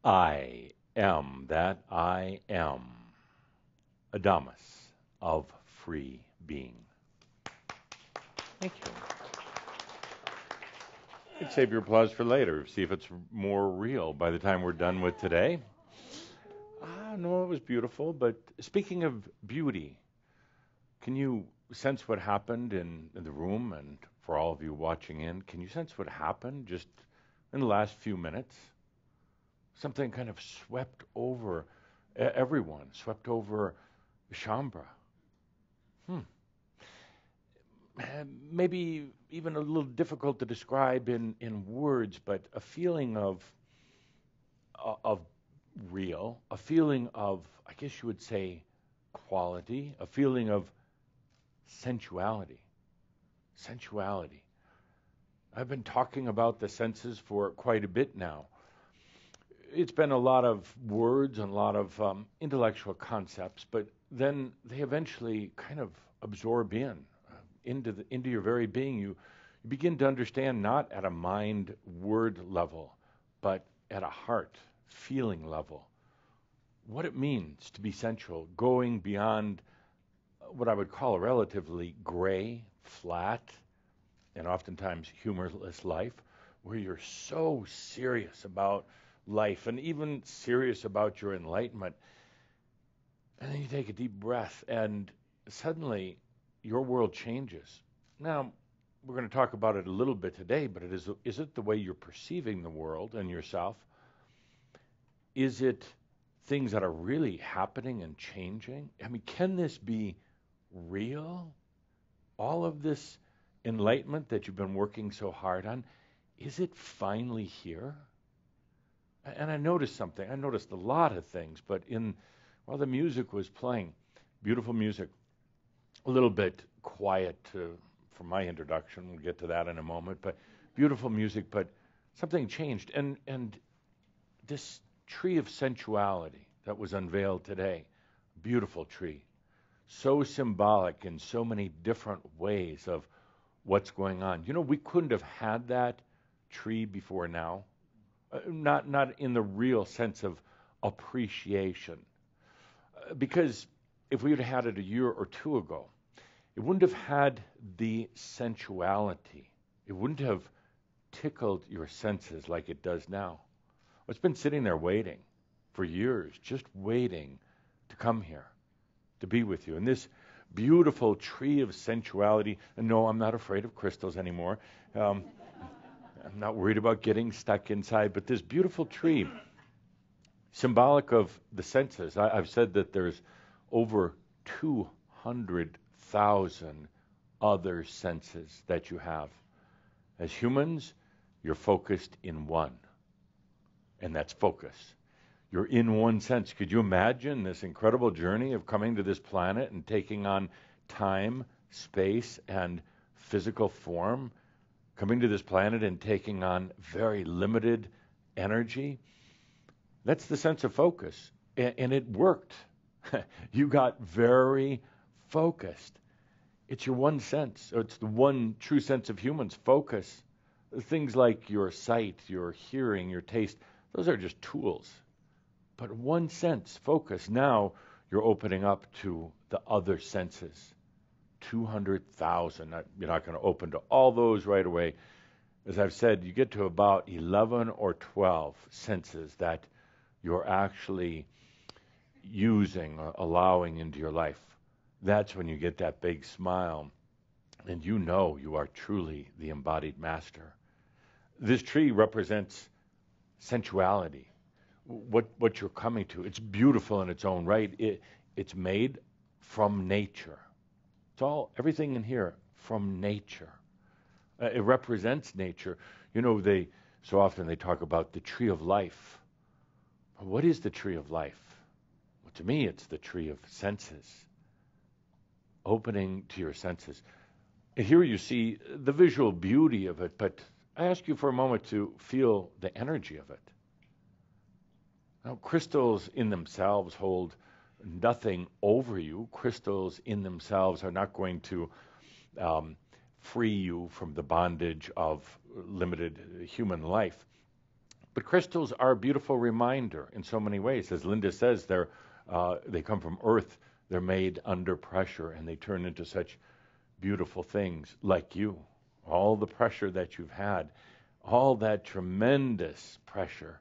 I am that I am, Адамус of free being. Thank you. You can save your applause for later, see if it's more real by the time we're done with today. No, it was beautiful, but speaking of beauty, can you sense what happened in the room, and for all of you watching in, can you sense what happened just in the last few minutes? Something kind of swept over everyone, swept over Shambra. Maybe even a little difficult to describe in words, but a feeling of real, a feeling of, I guess you would say, quality, a feeling of sensuality. Sensuality. I've been talking about the senses for quite a bit now. It's been a lot of words and a lot of intellectual concepts, but then they eventually kind of absorb into your very being. You begin to understand, not at a mind word level, but at a heart feeling level, what it means to be sensual, going beyond what I would call a relatively gray, flat, and oftentimes humorless life, where you're so serious about life and even serious about your enlightenment. And then you take a deep breath and suddenly your world changes. Now, we're going to talk about it a little bit today, but is it the way you're perceiving the world and yourself? Is it things that are really happening and changing? I mean, can this be real? All of this enlightenment that you've been working so hard on, is it finally here? And I noticed something. I noticed a lot of things, but while the music was playing, beautiful music, a little bit quiet for my introduction. We'll get to that in a moment, but beautiful music, but something changed. And this tree of sensuality that was unveiled today, beautiful tree, so symbolic in so many different ways of what's going on. You know, we couldn't have had that tree before now, not in the real sense of appreciation, because if we would have had it a year or two ago, it wouldn't have had the sensuality. It wouldn't have tickled your senses like it does now. It's been sitting there waiting for years, just waiting to come here, to be with you. And this beautiful tree of sensuality, and no, I'm not afraid of crystals anymore. I'm not worried about getting stuck inside, but this beautiful tree, symbolic of the senses. I've said that there's over 200,000 other senses that you have. As humans, you're focused in one, and that's focus. You're in one sense. Could you imagine this incredible journey of coming to this planet and taking on time, space, and physical form? Coming to this planet and taking on very limited energy? That's the sense of focus. And it worked. You got very focused. It's your one sense. It's the one true sense of humans, focus. Things like your sight, your hearing, your taste, those are just tools. But one sense, focus. Now you're opening up to the other senses. 200,000. You're not going to open to all those right away. As I've said, you get to about 11 or 12 senses that you're actually using, allowing into your life. That's when you get that big smile, and you know you are truly the embodied master. This tree represents sensuality, what you're coming to. It's beautiful in its own right. It's made from nature. It's everything in here from nature. It represents nature. You know, so often they talk about the tree of life. What is the tree of life? Well, to me, it's the tree of senses. Opening to your senses. Here you see the visual beauty of it, but I ask you for a moment to feel the energy of it. Now, crystals in themselves hold nothing over you. Crystals in themselves are not going to free you from the bondage of limited human life. But crystals are a beautiful reminder in so many ways. As Linda says, they come from earth, they're made under pressure, and they turn into such beautiful things like you. All the pressure that you've had, all that tremendous pressure,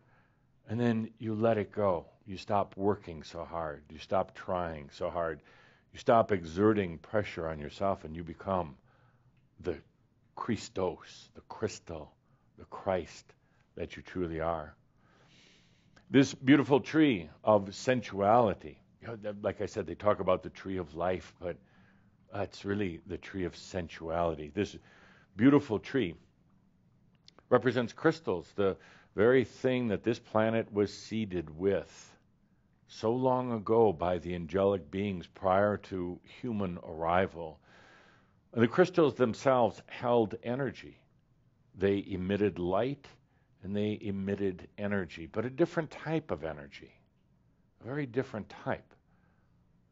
and then you let it go. You stop working so hard. You stop trying so hard. You stop exerting pressure on yourself, and you become the Christos, the crystal, the Christ that you truly are. This beautiful tree of sensuality, like I said, they talk about the tree of life, but it's really the tree of sensuality. This beautiful tree represents crystals, the very thing that this planet was seeded with so long ago by the angelic beings prior to human arrival. And the crystals themselves held energy. They emitted light and they emitted energy, but a different type of energy, a very different type,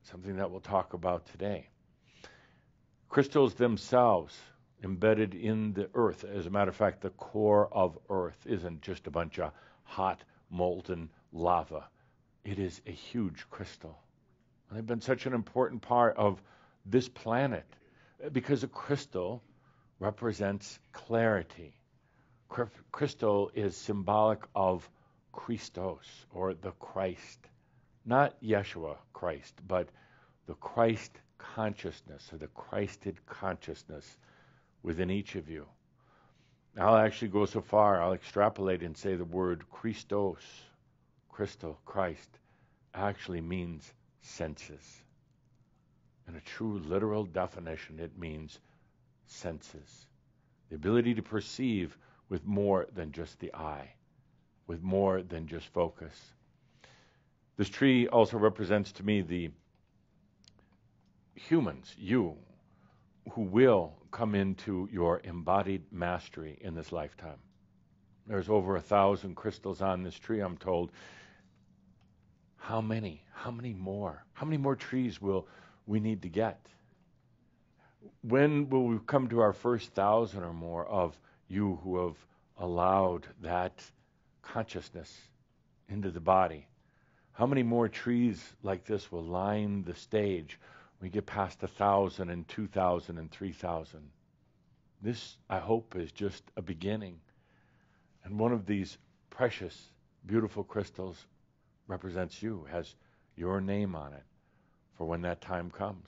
something that we'll talk about today. Crystals themselves embedded in the earth. As a matter of fact, the core of earth isn't just a bunch of hot, molten lava. It is a huge crystal. And they've been such an important part of this planet because a crystal represents clarity. Crystal is symbolic of Christos, or the Christ. Not Yeshua Christ, but the Christ consciousness, or the Christed consciousness within each of you. I'll actually go so far, I'll extrapolate and say the word Christos, crystal, Christ, actually means senses. In a true literal definition, it means senses. The ability to perceive with more than just the eye, with more than just focus. This tree also represents to me the humans, you, who will come into your embodied mastery in this lifetime. There's over 1,000 crystals on this tree, I'm told. How many? How many more? How many more trees will we need to get? When will we come to our first 1,000 or more of you who have allowed that consciousness into the body? How many more trees like this will line the stage when we get past 1,000 and 2,000 and 3,000? This, I hope, is just a beginning. And one of these precious, beautiful crystals represents you, has your name on it for when that time comes.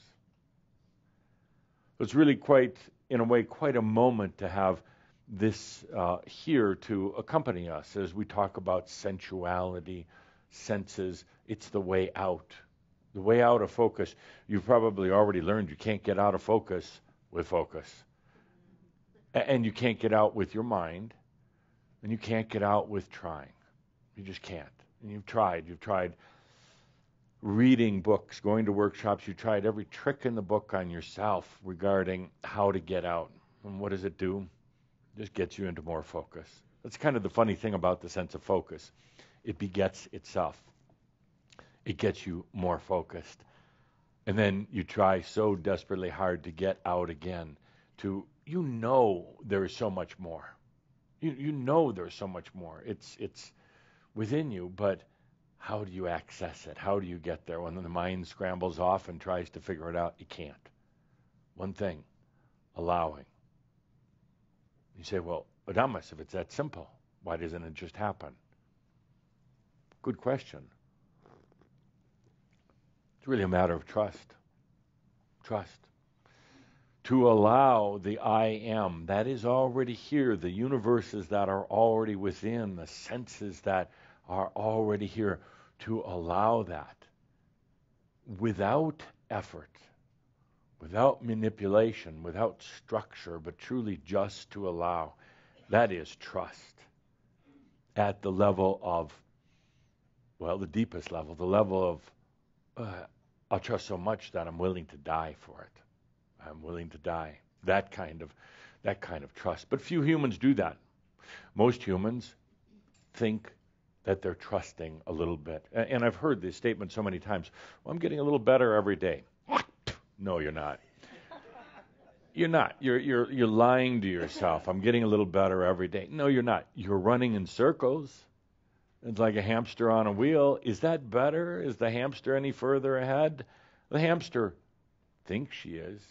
It's really quite, in a way, quite a moment to have this here to accompany us as we talk about sensuality, senses. It's the way out. The way out of focus. You've probably already learned you can't get out of focus with focus. And you can't get out with your mind. And you can't get out with trying. You just can't. And you've tried reading books, going to workshops. You tried every trick in the book on yourself regarding how to get out. And what does it do? It just gets you into more focus. That's kind of the funny thing about the sense of focus. It begets itself. It gets you more focused. And then you try so desperately hard to get out again. There is so much more. You know there's so much more. It's within you, but how do you access it? How do you get there? When the mind scrambles off and tries to figure it out, you can't. One thing, allowing. You say, well, Адамус, if it's that simple, why doesn't it just happen? Good question. It's really a matter of trust. Trust. To allow the I am that is already here, the universes that are already within, the senses that are already here, to allow that without effort, without manipulation, without structure, but truly just to allow. That is trust at the level of, the deepest level, the level of, I'll trust so much that I'm willing to die for it. I'm willing to die. That kind of trust. But few humans do that. Most humans think that they're trusting a little bit. And I've heard this statement so many times. Well, I'm getting a little better every day. No, you're not. You're not. You're lying to yourself. I'm getting a little better every day. No, you're not. You're running in circles. It's like a hamster on a wheel. Is that better? Is the hamster any further ahead? The hamster thinks she is,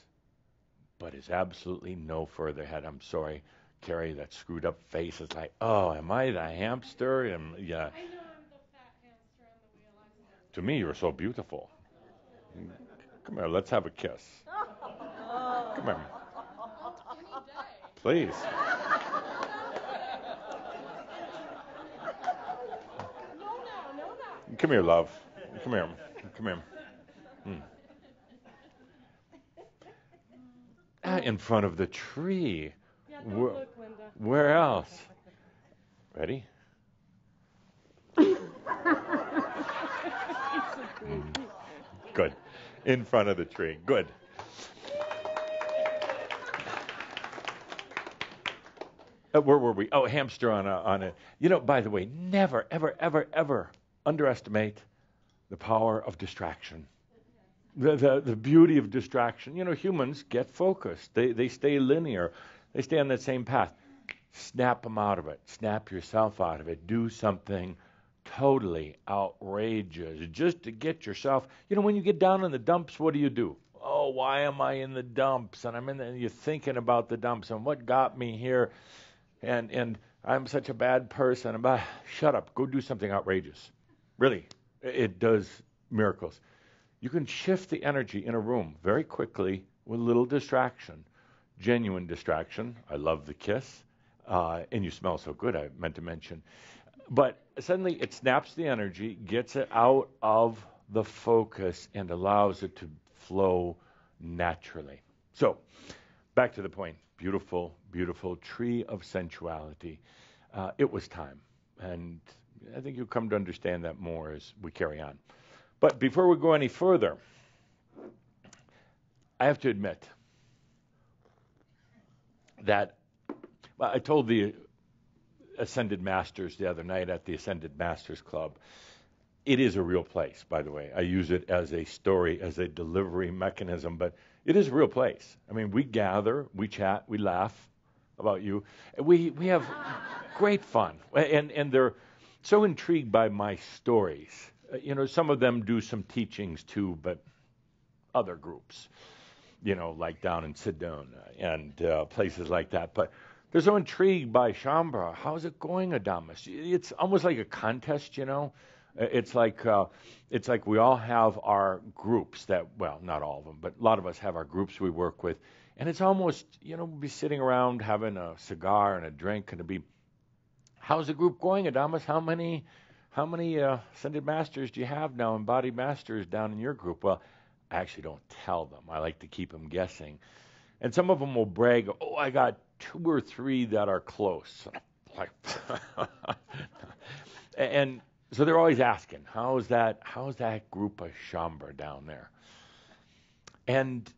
but is absolutely no further ahead. I'm sorry, Carrie, that screwed up face is like, oh, am I the hamster? Yeah. I know I'm the fat hamster on the wheel. I'm sorry. To me, you're so beautiful. Come here, let's have a kiss. Come here. Any day. Please. No. Come here, love. Come here. Come here. In front of the tree. Yeah, don't look, Linda. Where else? Ready? Good. In front of the tree. Good. Where were we? Oh, hamster on a. You know, by the way, never, ever, ever, ever underestimate the power of distraction. The beauty of distraction. You know, humans get focused. They stay linear. They stay on that same path. Snap them out of it. Snap yourself out of it. Do something totally outrageous just to get yourself. You know, when you get down in the dumps, what do? Oh, why am I in the dumps? And you're thinking about the dumps and what got me here. And I'm such a bad person. Shut up. Go do something outrageous. Really, it does miracles. You can shift the energy in a room very quickly with a little distraction. Genuine distraction. I love the kiss. And you smell so good, I meant to mention. But suddenly it snaps the energy, gets it out of the focus, and allows it to flow naturally. So, back to the point. Beautiful, beautiful tree of sensuality. It was time. And I think you'll come to understand that more as we carry on. But before we go any further, I have to admit that I told the Ascended Masters the other night at the Ascended Masters Club, it is a real place, by the way. I use it as a story, as a delivery mechanism, but it is a real place. I mean, we gather, we chat, we laugh about you. We have great fun. And they're so intrigued by my stories. You know, some of them do some teachings too, but other groups, you know, like down in Sedona and places like that. But they're so intrigued by Shambhala. How's it going, Adamus? It's almost like a contest, you know. It's like we all have our groups that, well, not all of them, but a lot of us have our groups we work with. And it's almost, you know, we'll be sitting around having a cigar and a drink, and it'll be, how's the group going, Adamus? How many Ascended Masters do you have now, embodied masters down in your group? Well, I actually don't tell them. I like to keep them guessing. And some of them will brag, oh, I got 2 or 3 that are close. Like, and so they're always asking, how's that group of Shambhala down there? And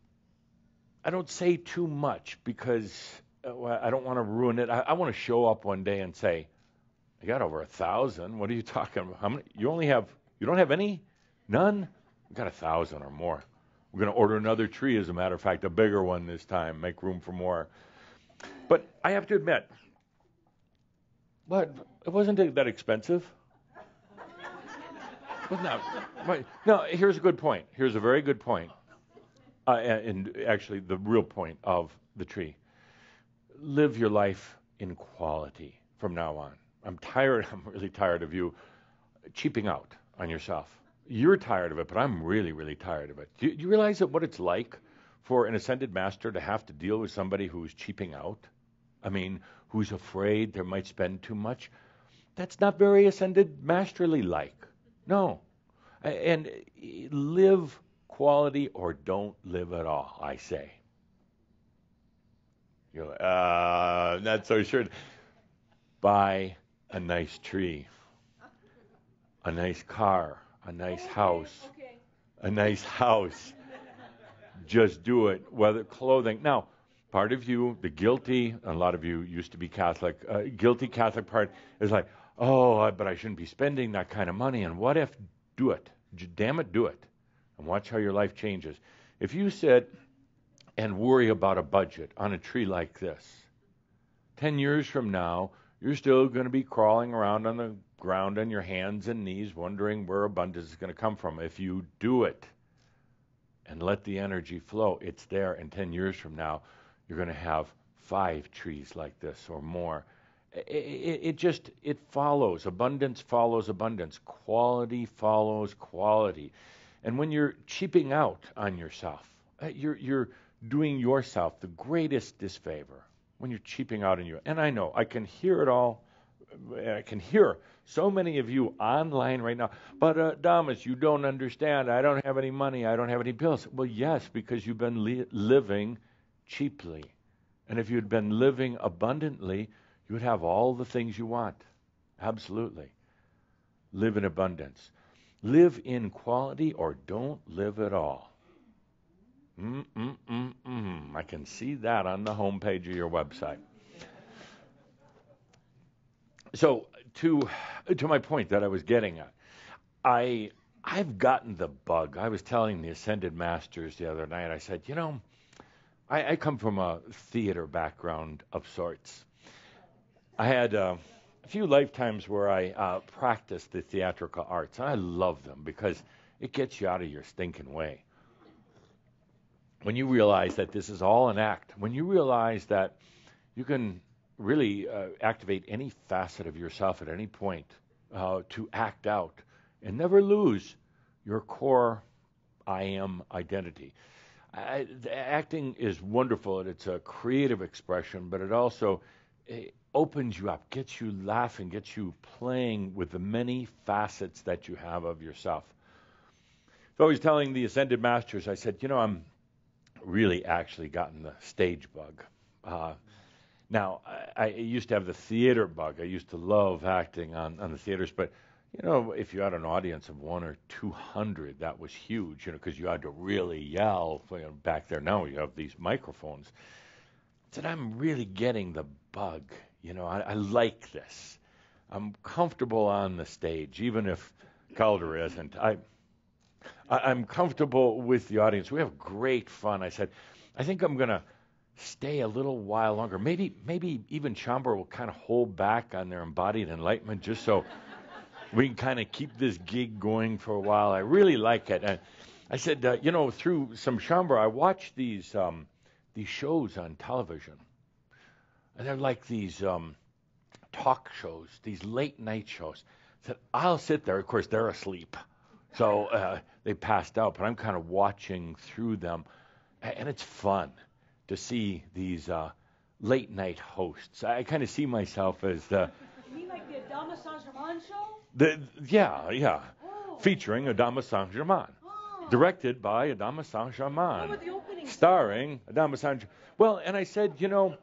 I don't say too much because I don't want to ruin it. I want to show up one day and say, I got over 1,000. What are you talking about? How many? You don't have any? None? We got 1,000 or more. We're going to order another tree, as a matter of fact, a bigger one this time, make room for more. But I have to admit, it wasn't that expensive. Wasn't that? No, here's a good point. Here's a very good point. And actually, the real point of the tree. Live your life in quality from now on. I'm really tired of you cheaping out on yourself. You're tired of it, but I'm really, really tired of it. Do you realize that what it's like for an Ascended Master to have to deal with somebody who's cheaping out? I mean, who's afraid they might spend too much? That's not very Ascended Masterly-like. No. And live quality or don't live at all, I say. You're like, not so sure. Buy a nice tree, a nice car, a nice house, a nice house. Just do it. Whether clothing. Now, part of you, the guilty, a lot of you used to be Catholic, guilty Catholic part is like, oh, but I shouldn't be spending that kind of money. And what if? Do it. Damn it, do it. And watch how your life changes. If you sit and worry about a budget on a tree like this, 10 years from now, you're still going to be crawling around on the ground on your hands and knees wondering where abundance is going to come from. If you do it and let the energy flow, it's there. And 10 years from now, you're going to have 5 trees like this or more. It follows. Abundance follows abundance. Quality follows quality. And when you're cheaping out on yourself, you're doing yourself the greatest disfavor when you're cheaping out on you. And I know, I can hear it all. I can hear so many of you online right now. But Adamus, you don't understand. I don't have any money. I don't have any bills. Well, yes, because you've been living cheaply. And if you'd been living abundantly, you would have all the things you want. Absolutely. Live in abundance. Live in quality or don't live at all. I can see that on the homepage of your website. So to my point that I was getting at, I've gotten the bug. I was telling the Ascended Masters the other night, I said, you know, I come from a theater background of sorts. I had a few lifetimes where I practiced the theatrical arts. And I love them because it gets you out of your stinking way. When you realize that this is all an act, when you realize that you can really activate any facet of yourself at any point to act out and never lose your core I am identity. Acting is wonderful, and it's a creative expression, but it also opens you up, gets you laughing, gets you playing with the many facets that you have of yourself. So I was telling the Ascended Masters, I said, you know, I'm really actually gotten the stage bug. Now, I used to have the theater bug. I used to love acting on the theaters, but you know, if you had an audience of 100 or 200, that was huge, you know, because you had to really yell. You know, back there now, you have these microphones. I said, I'm really getting the bug. You know, I like this. I'm comfortable on the stage, even if Calder isn't. I'm comfortable with the audience. We have great fun. I said, I think I'm going to stay a little while longer. Maybe even Chambra will kind of hold back on their embodied enlightenment just so we can kind of keep this gig going for a while. I really like it. And I said, you know, through some Chambra, I watched these shows on television. And they're like these talk shows, these late night shows. I said, I'll sit there. Of course, they're asleep. So they passed out, but I'm kind of watching through them. And it's fun to see these late night hosts. I kind of see myself as the... You mean like the Адамус Saint-Germain show? Yeah. Oh. Featuring Адамус Saint-Germain. Oh. Directed by Адамус Saint-Germain. What about the opening? Starring Адамус Saint-Germain. Well, and I said, you know,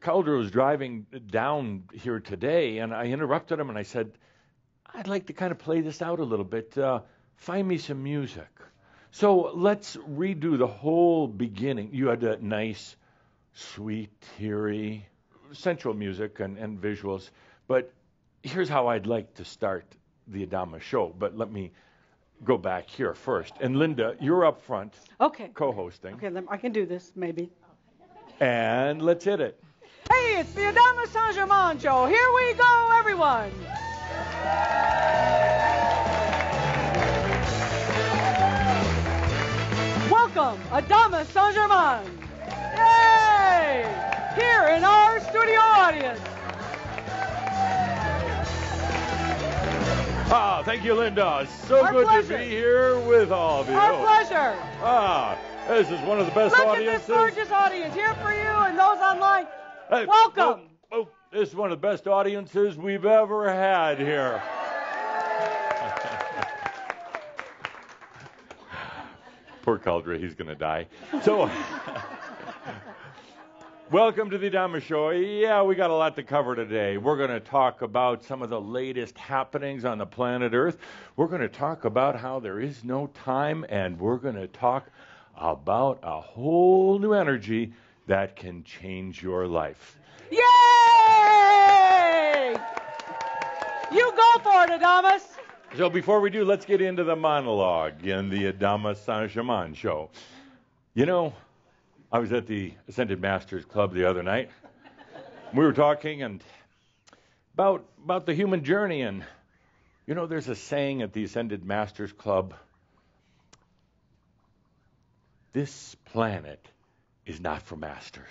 Calder was driving down here today, and I interrupted him, and I said, I'd like to kind of play this out a little bit. Find me some music. So let's redo the whole beginning. You had that nice, sweet, teary, sensual music and visuals. But here's how I'd like to start the Адамus show. But let me go back here first. And Linda, you're up front. Okay. Co-hosting. Okay, I can do this, maybe. And let's hit it. Hey, it's the Адамус Saint-Germain show. Here we go, everyone. Welcome, Адамус Saint-Germain. Yay! Here in our studio audience. Ah, thank you, Linda. So Our good pleasure. to be here with all of you. Our pleasure. This is one of the best Look audiences. at this gorgeous audience here for you and those online. Hey, Welcome. This is one of the best audiences we've ever had here. Poor Caldra, he's going to die. So, welcome to the Адамus Show. Yeah, we got a lot to cover today. We're going to talk about some of the latest happenings on the planet Earth. We're going to talk about how there is no time, and we're going to talk about a whole new energy that can change your life. Yay! You go for it, Адамus. So before we do, let's get into the monologue in the Адамус Saint-Germain show. You know, I was at the Ascended Masters Club the other night, We were talking and about the human journey, and you know, there's a saying at the Ascended Masters Club: this planet is not for masters.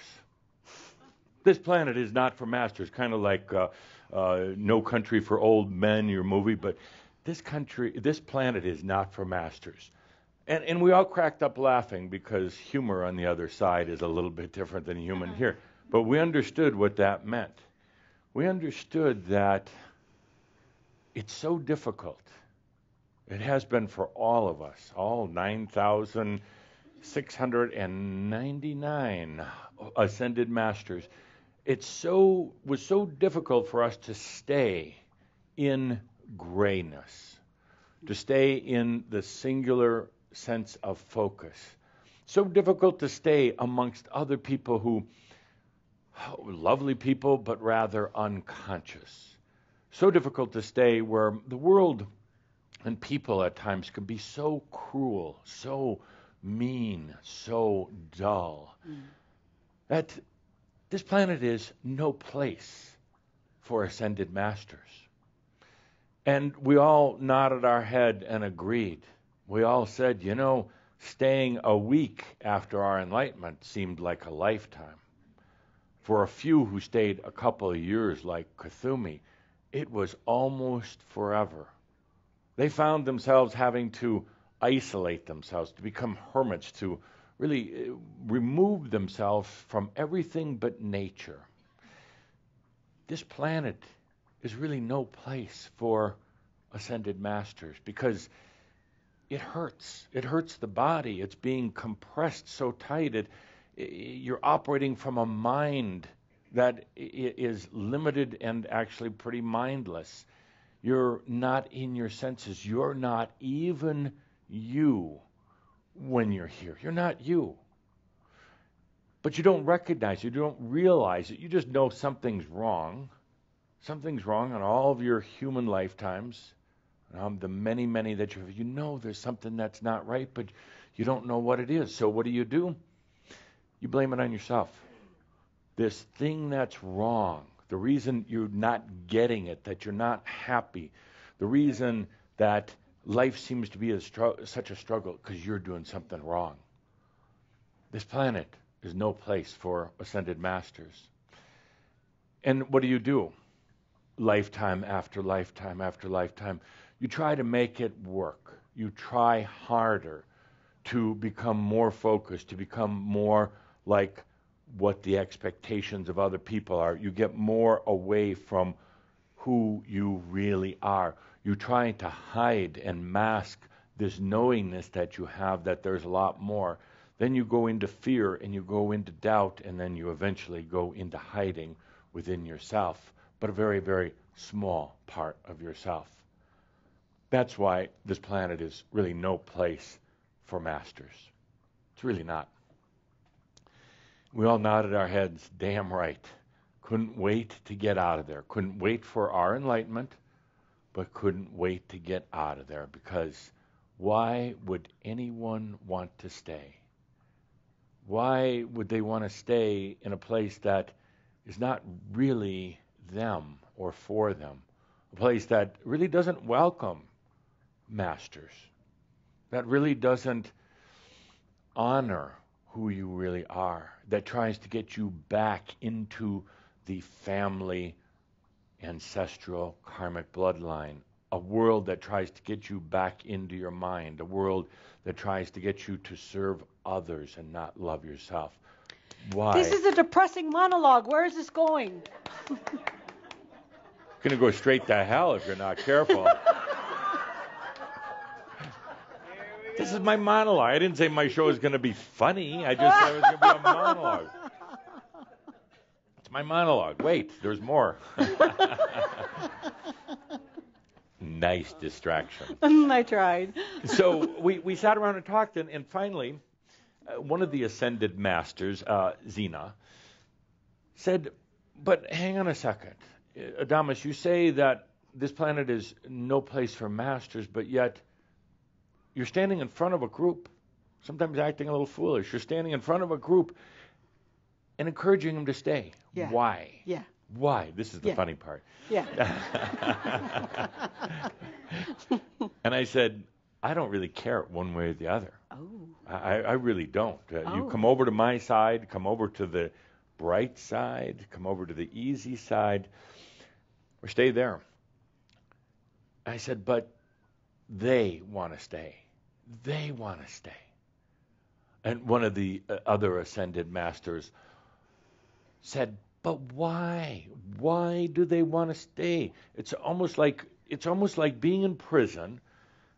This planet is not for masters, kind of like No Country for Old Men, your movie, but this planet is not for masters. And we all cracked up laughing because humor on the other side is a little bit different than human here. But we understood what that meant. We understood that it's so difficult. It has been for all of us, all 9,699 ascended masters. It was so difficult for us to stay in grayness, to stay in the singular sense of focus. So difficult to stay amongst other people who, lovely people, but rather unconscious. So difficult to stay where the world and people at times can be so cruel, so mean, so dull, that this planet is no place for ascended masters. And we all nodded our head and agreed. We all said, you know, staying a week after our enlightenment seemed like a lifetime. For a few who stayed a couple of years, like Kuthumi, it was almost forever. They found themselves having to isolate themselves, to become hermits, to really remove themselves from everything but nature. This planet is really no place for ascended masters because it hurts. It hurts the body. It's being compressed so tight. You're operating from a mind that is limited and actually pretty mindless. You're not in your senses. You're not even you when you're here. You're not you. But you don't recognize it. You don't realize it. You just know something's wrong. Something's wrong in all of your human lifetimes. The many, many that you know there's something that's not right, but you don't know what it is. So what do? You blame it on yourself. This thing that's wrong, the reason you're not getting it, that you're not happy, the reason that life seems to be such a struggle, because you're doing something wrong. This planet is no place for ascended masters. And what do? Lifetime after lifetime after lifetime. You try to make it work. You try harder to become more focused, to become more like what the expectations of other people are. You get more away from who you really are. You try to hide and mask this knowingness that you have that there's a lot more. Then you go into fear and you go into doubt, and then you eventually go into hiding within yourself, but a very, very small part of yourself. That's why this planet is really no place for masters. It's really not. We all nodded our heads, damn right. Couldn't wait to get out of there. Couldn't wait for our enlightenment, but couldn't wait to get out of there, because why would anyone want to stay? Why would they want to stay in a place that is not really them or for them? A place that really doesn't welcome masters, that really doesn't honor who you really are, that tries to get you back into the family, ancestral, karmic bloodline, a world that tries to get you back into your mind, a world that tries to get you to serve others and not love yourself. Why? This is a depressing monologue. Where is this going? Going to go straight to hell if you're not careful. This is my monologue. I didn't say my show is going to be funny. I just said it was going to be a monologue. It's my monologue. Wait, there's more. Nice distraction. I tried. So we sat around and talked, and finally, one of the ascended masters, Zena, said, but hang on a second. Адамус, you say that this planet is no place for masters, but yet you're standing in front of a group, sometimes acting a little foolish. You're standing in front of a group, and encouraging them to stay. Yeah. Why? Yeah. Why? This is the Yeah. funny part. Yeah. And I said, I don't really care one way or the other. Oh. I really don't. You Oh. come over to my side, come over to the bright side, come over to the easy side, or stay there. I said, but they want to stay. They want to stay. And one of the other ascended masters said, but why? Why do they want to stay? It's almost like being in prison,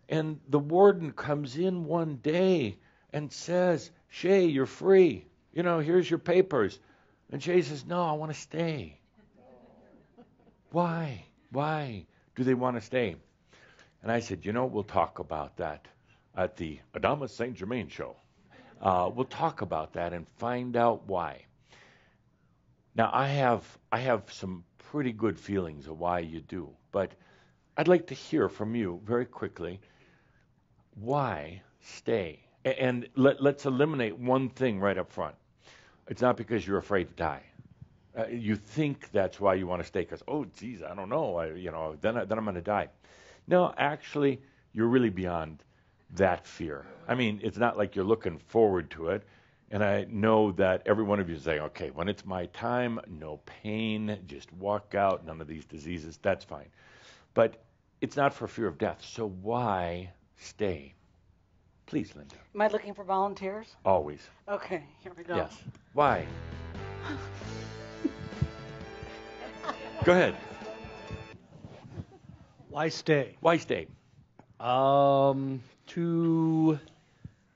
and the warden comes in one day and says, Shay, you're free. Here's your papers. And Shay says, no, I want to stay. Why? Why do they want to stay? And I said, we'll talk about that at the Адамус Sent-Жермен show. We'll talk about that and find out why. Now, I have some pretty good feelings of why you do, but I'd like to hear from you very quickly. Why stay? And let's eliminate one thing right up front. It's not because you're afraid to die. You think that's why you want to stay because, oh, geez, I don't know, then I'm going to die. No, actually, you're really beyond that fear. I mean, it's not like you're looking forward to it. And I know that every one of you is saying, okay, when it's my time, no pain, just walk out, none of these diseases, that's fine. But it's not for fear of death. So why stay? Please, Linda. Am I looking for volunteers? Always. Okay, here we go. Yes. Why? Go ahead. Why stay? Why stay? To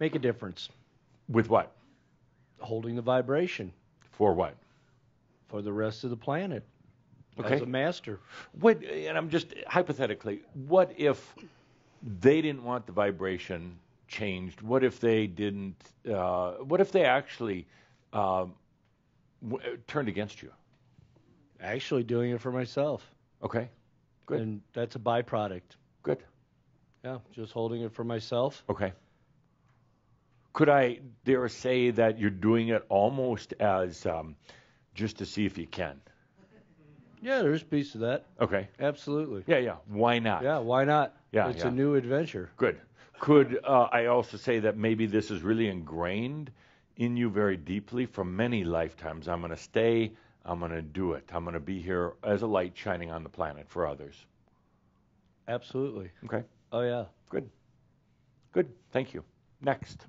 make a difference. With what? Holding the vibration For what? for the rest of the planet. Okay. As a master. What? And I'm just hypothetically, what if they didn't want the vibration changed? What if they didn't? What if they actually turned against you? Actually doing it for myself. Okay. Good. And that's a byproduct. Good. Yeah, just holding it for myself. Okay. Could I dare say that you're doing it almost as just to see if you can? Yeah, there's a piece of that. Okay. Absolutely. Yeah. Why not? Yeah, why not? Yeah, It's yeah. a new adventure. Good. Could I also say that maybe this is really ingrained in you very deeply from many lifetimes? I'm going to stay. I'm going to do it. I'm going to be here as a light shining on the planet for others. Absolutely. Okay. Oh, yeah. Good. Good. Thank you. Next.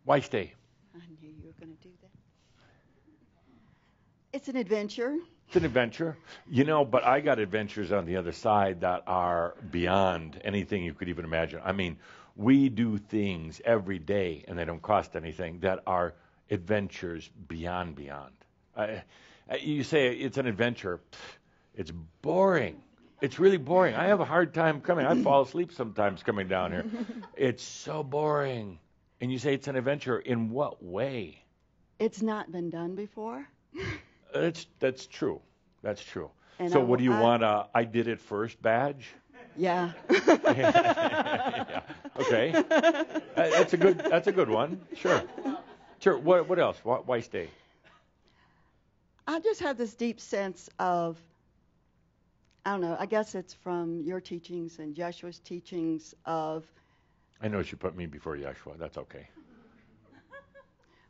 Why stay? I knew you were going to do that. It's an adventure. It's an adventure. But I got adventures on the other side that are beyond anything you could even imagine. I mean, we do things every day, and they don't cost anything, that are adventures beyond. You say it's an adventure. It's boring. It's really boring. I have a hard time coming. I fall asleep sometimes coming down here. It's so boring. And you say it's an adventure. In what way? It's not been done before. That's true. That's true. And So what do you want? I did it first badge? Yeah. Yeah. Okay. That's a good one. Sure. What else? Why stay? I just have this deep sense of, I don't know, I guess it's from your teachings and Joshua's teachings of, I know she put me before Yeshua. That's okay.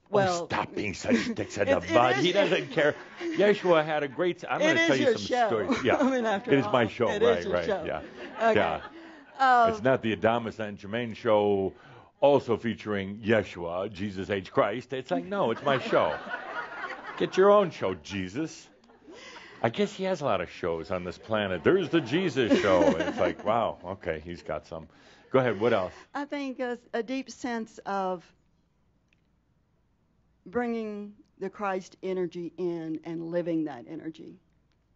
well, Stop being such dicks in the it butt. is- He doesn't care. Yeshua had a great. I'm going It to is tell you your some show. stories. Yeah, I mean, after it is all, my show. it Right, is your right. show. Yeah, Okay. yeah. It's not the Адамус Sent-Жермен show, also featuring Yeshua, Jesus H. Christ. It's like, no, it's my show. Get your own show, Jesus. I guess he has a lot of shows on this planet. There's the Jesus show. It's like, wow, okay, he's got some. Go ahead. What else? I think a deep sense of bringing the Christ energy in and living that energy.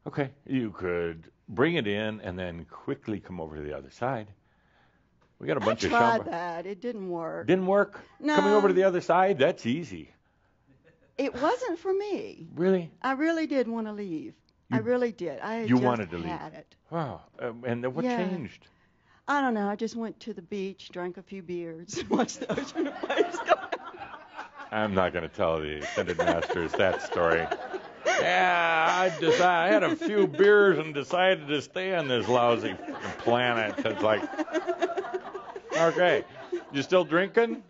Okay, you could bring it in and then quickly come over to the other side. We got a bunch I of tried Shamba. that. It didn't work. Didn't work? No. Coming over to the other side? That's easy. It wasn't for me. Really? I really did want to leave. I really did. I had You just wanted to leave. had it. Wow. And then what Yeah. changed? I don't know. I just went to the beach, drank a few beers, watched the ocean waves go. I'm not going to tell the Ascended Masters that story. Yeah, I had a few beers and decided to stay on this lousy planet. It's like, okay, you still drinking?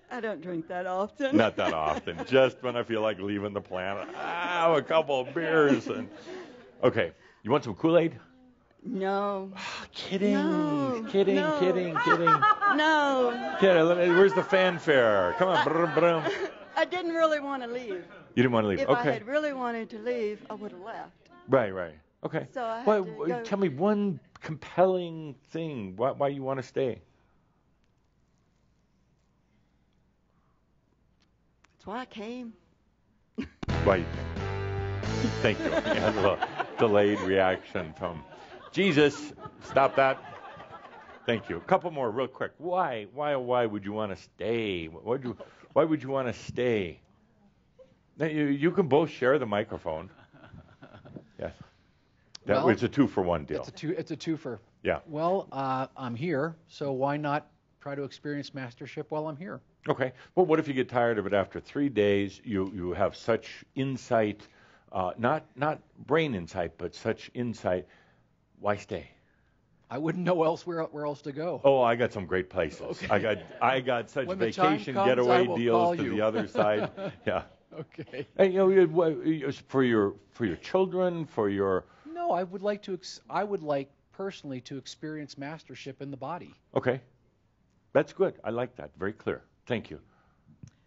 I don't drink that often. Not that often. Just when I feel like leaving the planet. Have a couple of beers. Okay, you want some Kool-Aid? No. Kidding. No. Kidding. No. Kidding. No. Where's the fanfare? Come on. Brum, brum. I didn't really want to leave. You didn't want to leave. If Okay. I had really wanted to leave, I would have left. Right. Okay. So I had to go. Tell me one compelling thing why you want to stay. That's why I came. Why you think? Thank you. Yeah, a little delayed reaction from Jesus. Stop that. Thank you. A couple more real quick. Why would you want to stay? Why would you want to stay? Now, you can both share the microphone. Yes. Well, It's a 2-for-1 deal. It's a twofer. Yeah. Well, I'm here, so why not try to experience mastership while I'm here? Okay. Well, what if you get tired of it after 3 days? You have such insight, not brain insight, but such insight. Why stay? I wouldn't know where else to go. Oh, I got some great places. Okay. I got such When the time vacation comes, I getaway will deals call to you. the other side. Yeah. Okay. And for your children, for your. No, I would like personally to experience mastership in the body. Okay. That's good. I like that. Very clear. Thank you.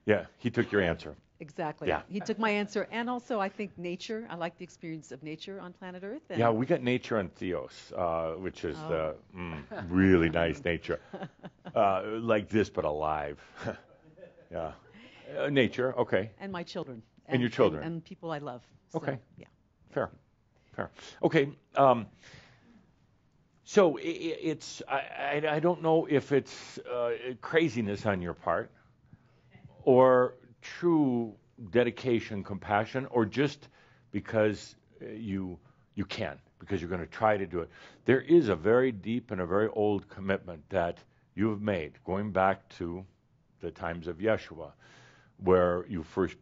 Yeah, he took your answer. Exactly. Yeah. He took my answer. And also, I think nature, I like the experience of nature on planet Earth. And Yeah, we got nature on Theos, which is Oh. the really nice nature. Like this, but alive. Yeah. Nature, okay. And my children. And your children. And people I love. So, Okay. Yeah. Fair. Okay. So it's I don't know if it's craziness on your part or true dedication, compassion, or just because you can, because you're going to try to do it. There is a very deep and a very old commitment that you have made, going back to the times of Yeshua, where you first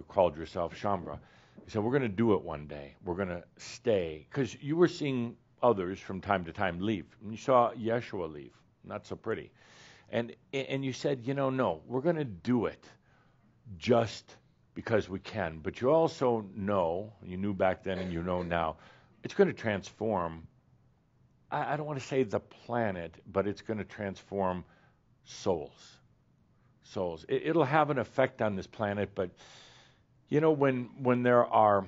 called yourself Shambra. You said, we're going to do it one day. We're going to stay. Because you were seeing others from time to time leave. And you saw Yeshua leave. Not so pretty. And you said, no, we're going to do it just because we can. But you also know, you knew back then and you know now, it's going to transform, I don't want to say the planet, but it's going to transform souls. It'll have an effect on this planet, but when there are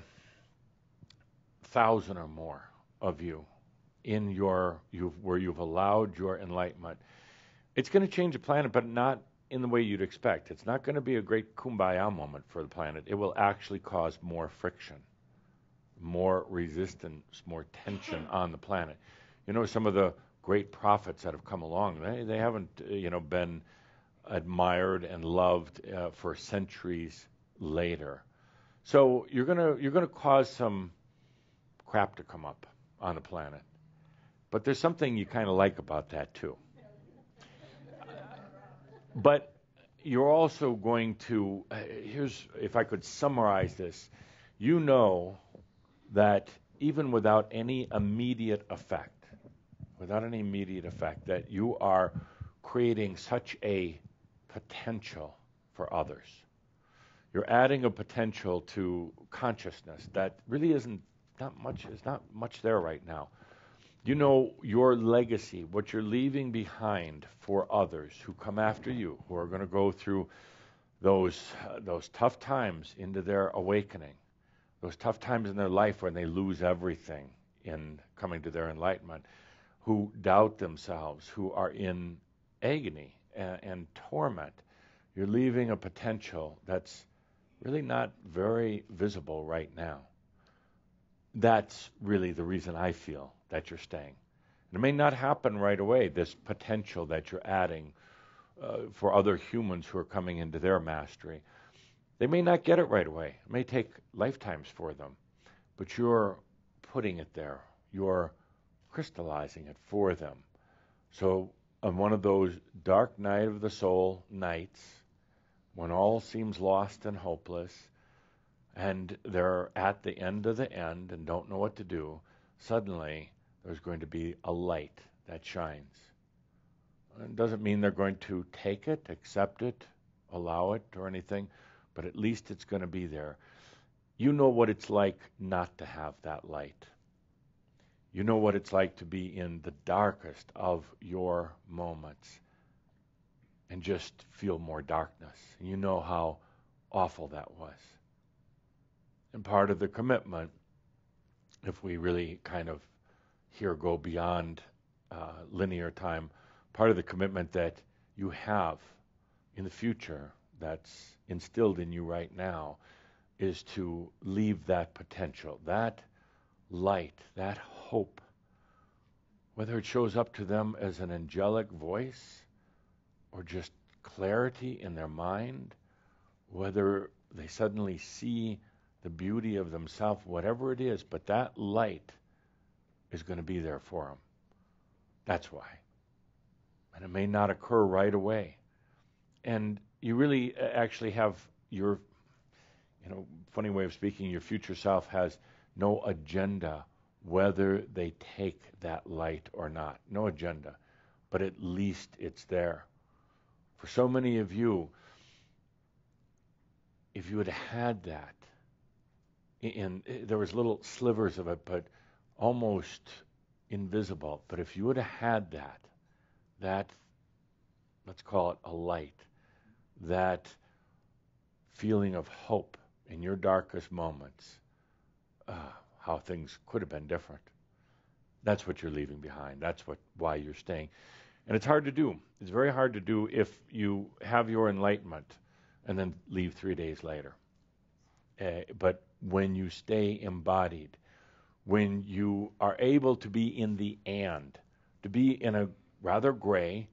1,000 or more of you in where you've allowed your enlightenment, it's going to change the planet, but not in the way you'd expect. It's not going to be a great kumbaya moment for the planet. It will actually cause more friction, more resistance, more tension on the planet. Some of the great prophets that have come along, they haven't been admired and loved for centuries later. So you're gonna cause some crap to come up on the planet. But there's something you kind of like about that too. But you're also going to, if I could summarize this, that even without any immediate effect, that you are creating such a potential for others. You're adding a potential to consciousness that really is not much there right now. Your legacy, what you're leaving behind for others who come after you, who are going to go through those tough times into their awakening, those tough times in their life when they lose everything in coming to their enlightenment, who doubt themselves, who are in agony and torment. You're leaving a potential that's really not very visible right now. That's really the reason I feel that you're staying. And it may not happen right away, this potential that you're adding for other humans who are coming into their mastery. They may not get it right away. It may take lifetimes for them. But you're putting it there. You're crystallizing it for them. So on one of those dark night of the soul nights, when all seems lost and hopeless, and they're at the end of the end and don't know what to do, suddenly there's going to be a light that shines. It doesn't mean they're going to take it, accept it, allow it, or anything, but at least it's going to be there. You know what it's like not to have that light. You know what it's like to be in the darkest of your moments and just feel more darkness. You know how awful that was. And part of the commitment, if we really kind of here go beyond linear time, part of the commitment that you have in the future that's instilled in you right now is to leave that potential, that light, that hope, whether it shows up to them as an angelic voice or just clarity in their mind, whether they suddenly see the beauty of themselves, whatever it is, but that light is going to be there for them. That's why. And it may not occur right away. And you really actually have your, funny way of speaking, your future self has no agenda whether they take that light or not. No agenda. But at least it's there. For so many of you, if you had had that, there was little slivers of it, but almost invisible. But if you would have had that, let's call it a light, that feeling of hope in your darkest moments, how things could have been different. That's what you're leaving behind. That's why you're staying. And it's hard to do. It's very hard to do if you have your enlightenment and then leave 3 days later. But when you stay embodied, when you are able to be in the and, to be in a rather gray,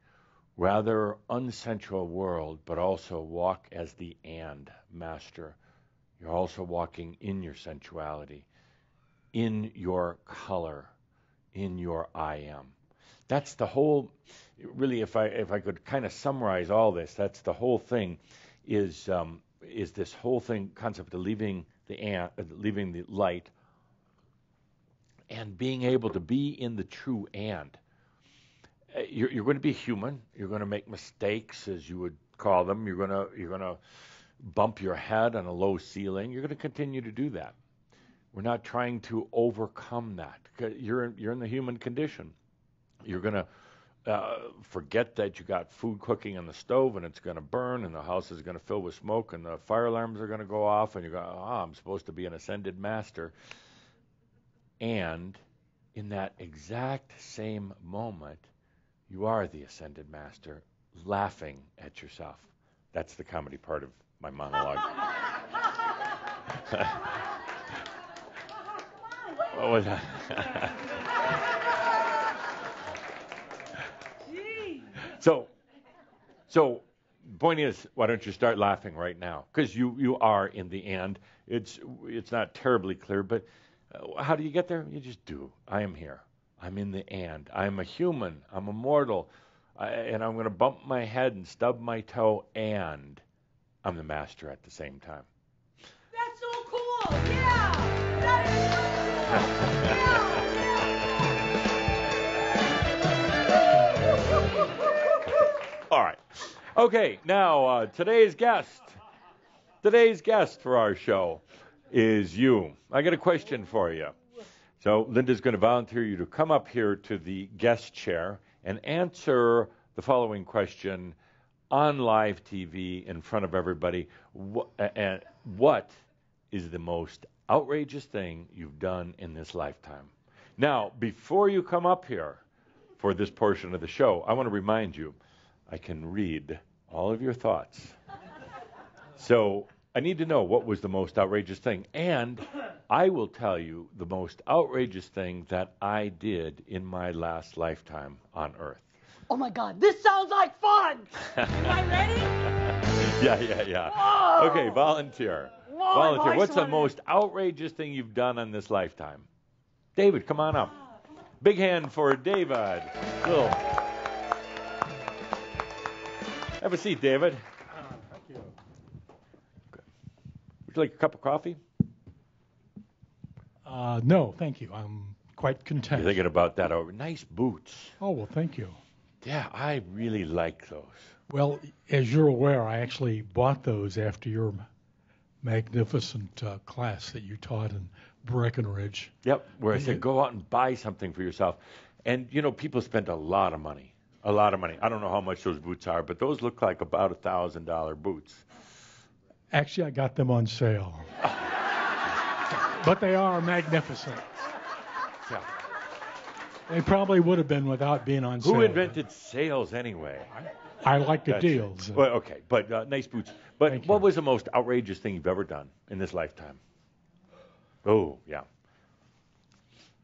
rather unsensual world, but also walk as the and master. You're also walking in your sensuality, in your color, in your I am. That's the whole, really, if I could kind of summarize all this, that's the whole thing, is this whole thing, concept of leaving the light and being able to be in the true and. You're going to be human. You're going to make mistakes, as you would call them. You're going to bump your head on a low ceiling. You're going to continue to do that. We're not trying to overcome that. You're in the human condition. You're going to forget that you got food cooking on the stove and it's going to burn and the house is going to fill with smoke and the fire alarms are going to go off and you're going, I'm supposed to be an ascended master. And in that exact same moment, you are the ascended master, laughing at yourself. That's the comedy part of my monologue. What was that? So the point is, why don't you start laughing right now? Because you are in the and. It's not terribly clear, but how do you get there? You just do. I am here. I'm in the and. I'm a human. I'm immortal. And I'm going to bump my head and stub my toe, and I'm the master at the same time. That's so cool. Yeah. That is so cool. All right. Okay, now today's guest for our show is you. I got a question for you. So Linda's going to volunteer you to come up here to the guest chair and answer the following question on live TV in front of everybody. What is the most outrageous thing you've done in this lifetime? Now, before you come up here for this portion of the show, I want to remind you, I can read all of your thoughts. So I need to know what was the most outrageous thing. And I will tell you the most outrageous thing that I did in my last lifetime on Earth. Oh my God, this sounds like fun. Am I ready? Yeah. Whoa. Okay, volunteer. Whoa, Volunteer. What's the on most outrageous thing you've done on this lifetime? David, come on up. Big hand for David. Cool. Have a seat, David. Thank you. Would you like a cup of coffee? No, thank you. I'm quite content. You're thinking about that over. Nice boots. Oh, well, thank you. Yeah, I really like those. Well, as you're aware, I actually bought those after your magnificent class that you taught in Breckenridge. Yep, where I said go out and buy something for yourself. And, you know, people spend a lot of money. A lot of money. I don't know how much those boots are, but those look like about $1,000 boots. Actually, I got them on sale. But they are magnificent. Yeah. They probably would have been without being on sale. Who invented sales anyway? I like the That's- deals. Well, okay, but nice boots. But Thank what you. was the most outrageous thing you've ever done in this lifetime? Oh, yeah.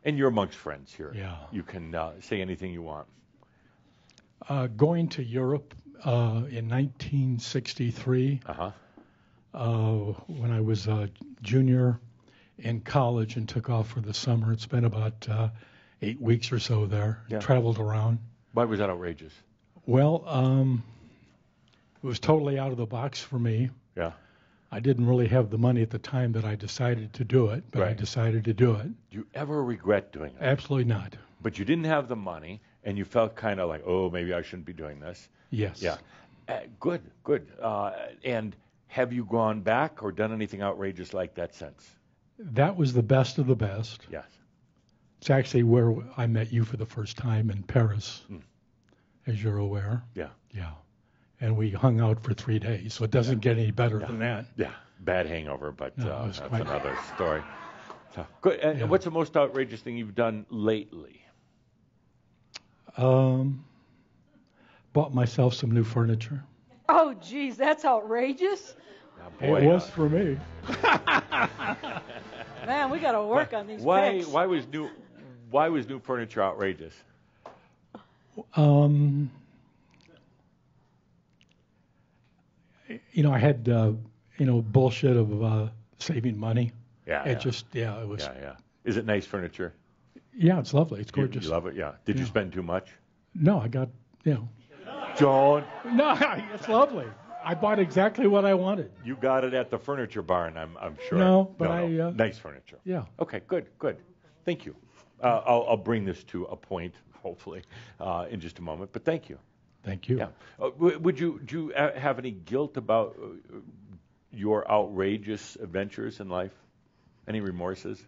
And you're amongst friends here. Yeah. You can say anything you want. Going to Europe in 1963, Uh-huh. when I was a junior in college and took off for the summer. It's been about 8 weeks or so there. Yeah. Traveled around. Why was that outrageous? Well, it was totally out of the box for me. Yeah. I didn't really have the money at the time that I decided to do it, but I Right. decided to do it. Do you ever regret doing it? Absolutely not. But you didn't have the money, and you felt kind of like, oh, maybe I shouldn't be doing this. Yes. Yeah. Good, good. And have you gone back or done anything outrageous like that since? That was the best of the best. Yes. It's actually where I met you for the first time in Paris, as you're aware. Yeah. Yeah. And we hung out for 3 days, so it doesn't get any better than that. Yeah. Bad hangover, but No, it was that's quite- another story. So, good. And Yeah. what's the most outrageous thing you've done lately? Bought myself some new furniture. Oh, geez, that's outrageous. Oh, boy, It was for me. Man, we got to work on these why pics. why was new furniture outrageous? I had bullshit of saving money. Yeah. It was. Yeah. Is it nice furniture? Yeah, it's lovely. It's gorgeous. You love it, yeah. Did you Yeah. spend too much? No, I got, John, No, it's lovely. I bought exactly what I wanted. you got it at the furniture barn, I'm sure. No, but nice furniture. Yeah. Okay, good. Thank you. I'll bring this to a point, hopefully, in just a moment. But thank you. Thank you. Yeah. Do you have any guilt about your outrageous adventures in life? Any remorses?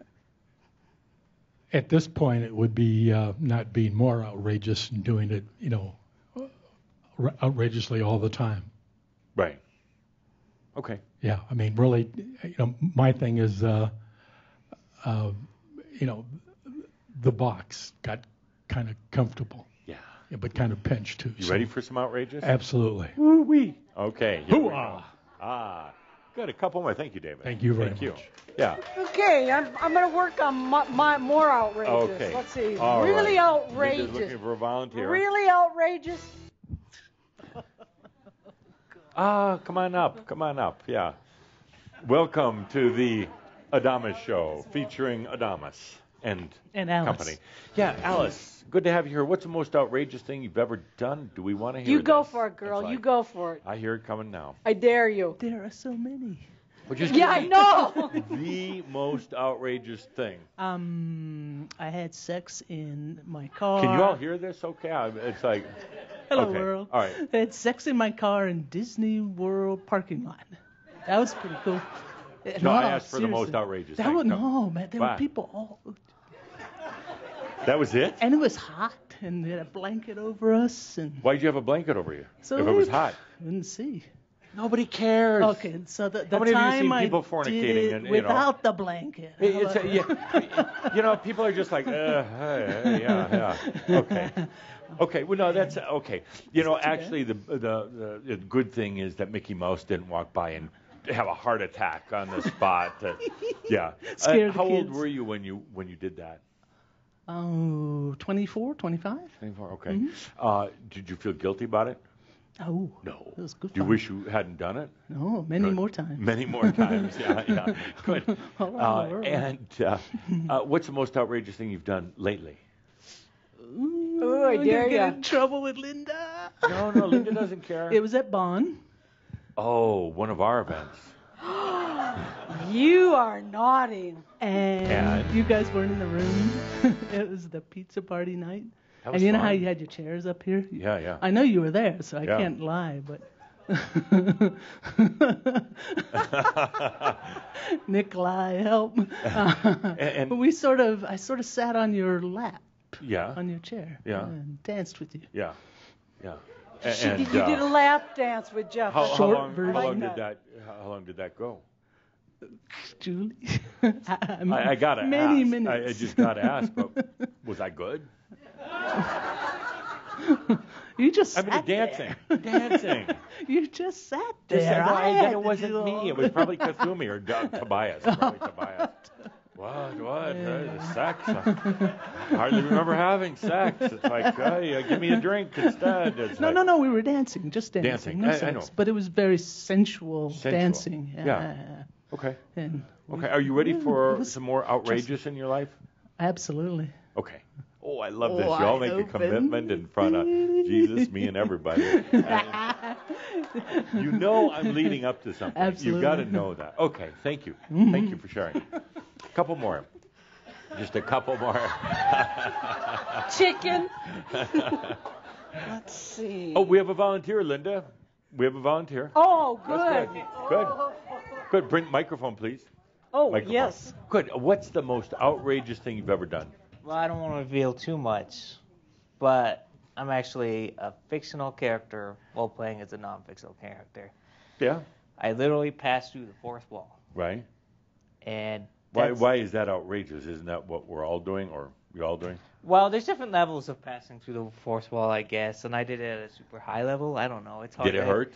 At this point, it would be not being more outrageous and doing it, outrageously all the time. Right. Okay. Yeah, I mean, really, my thing is, the box got kind of comfortable, Yeah. but kind of pinched too. You ready for some outrageous? Absolutely. Woo-wee. Okay. Here we go. Hoo-ah. Good. A couple more. Thank you, David. Thank you very Thank you. much. Yeah. Okay, I'm going to work on my more outrageous. Okay. Let's see. All really right. outrageous. Linda's looking for a volunteer. Really outrageous. Come on up. Yeah. Welcome to the Adamus Show, featuring Adamus and Alice. company. Yeah, Alice, good to have you here. What's the most outrageous thing you've ever done? Do we want to hear You go this? for it, girl. That's You right. go for it. I hear it coming now. I dare you. There are so many. Well, just Yeah, I give know. me the most outrageous thing. I had sex in my car. Can you all hear this? Okay, it's like. Hello, okay. world. All right. I had sex in my car in Disney World parking lot. That was pretty cool. No, I asked for the most outrageous That thing. was, no, man. There Why? were people all. That was it? And it was hot, and they had a blanket over us, and Why'd you have a blanket over you? so if it was hot. Couldn't see. Nobody cares. Okay, so the How many of you time seen I people did fornicating it and, without the blanket. People are just like, yeah. Okay. Well, no, that's okay. Actually, the good thing is that Mickey Mouse didn't walk by and have a heart attack on the spot. Yeah. Scared the how old kids. were you when you did that? Oh, 24, 25? 24. Okay. Mm-hmm. Did you feel guilty about it? Oh, No. it was good Do you fun. wish you hadn't done it? No, many more times. Many more times. Yeah. Good. All around the world. And what's the most outrageous thing you've done lately? Ooh, I I'm dare gonna ya. get in trouble with Linda. No, Linda doesn't care. It was at Bonn. Oh, one of our events. You are naughty. And you guys weren't in the room. It was the pizza party night. That was And you know fun. how you had your chairs up here? Yeah, yeah. I know you were there, so I Yeah. can't lie, but Nikolai, help. And- But I sort of sat on your lap, Yeah. on your chair, Yeah. and danced with you. Yeah. Yeah. You did a lap dance with Jeff. how short long, version. how long did that go? Julie, I gotta many ask. minutes. I just gotta ask. But was I good? You just I mean, sat dancing. there. Dancing. You just sat there. Just said, I then had it to wasn't do me. all It was probably Kasumi or Tobias. Probably Tobias. What? Sex? I hardly remember having sex. It's like, give me a drink instead. It's No, like, no, no. We were dancing, just dancing. Dancing. No I sex, know. But it was very sensual, Sensual. dancing. Yeah. Okay. And Okay. Are you ready it for was some more outrageous in your life? Absolutely. Okay. Oh, I love this. Oh, Y'all I make a open. commitment in front of Jesus, me, and everybody. You know I'm leading up to something. Absolutely. You've got to know that. Okay. Thank you. Thank you for sharing. A couple more. Just a couple more. Chicken. Let's see. Oh, we have a volunteer, Linda. We have a volunteer. Oh, That's good. Good. Good. Bring microphone, please. Oh, Microphone. yes. Good. What's the most outrageous thing you've ever done? Well, I don't want to reveal too much, but I'm actually a fictional character while playing as a non-fictional character. Yeah. I literally passed through the fourth wall, Right. and Why is that outrageous? Isn't that what we're all doing, or you all doing? well, there's different levels of passing through the fourth wall, I guess, and I did it at a super high level. I don't know. It's hard. Did it hurt?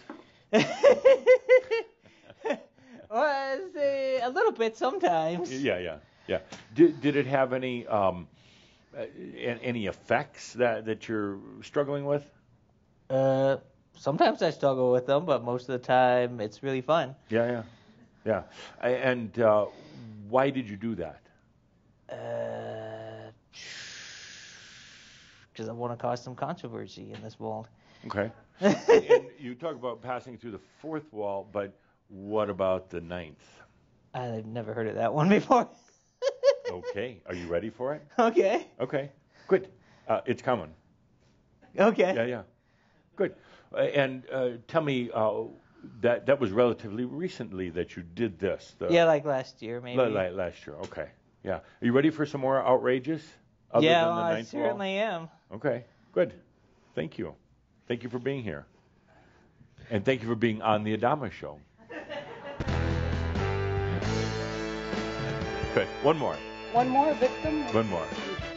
Well, a little bit sometimes. Yeah. Did it have any effects that you're struggling with? Sometimes I struggle with them, but most of the time it's really fun. Yeah. And why did you do that? Because I want to cause some controversy in this world. Okay. And you talk about passing through the fourth wall, but what about the ninth? I've never heard of that one before. Okay. Are you ready for it? Okay. Okay. Good. It's coming. Okay. Yeah. Good. And tell me, that was relatively recently that you did this. Yeah, like last year, maybe. Last year. Okay. Yeah. Are you ready for some more outrageous? Other Yeah, than the I ninth wall? certainly am. Okay. Good. Thank you. Thank you for being here. And thank you for being on the Адамус show. Good. One more. One more victim? One more.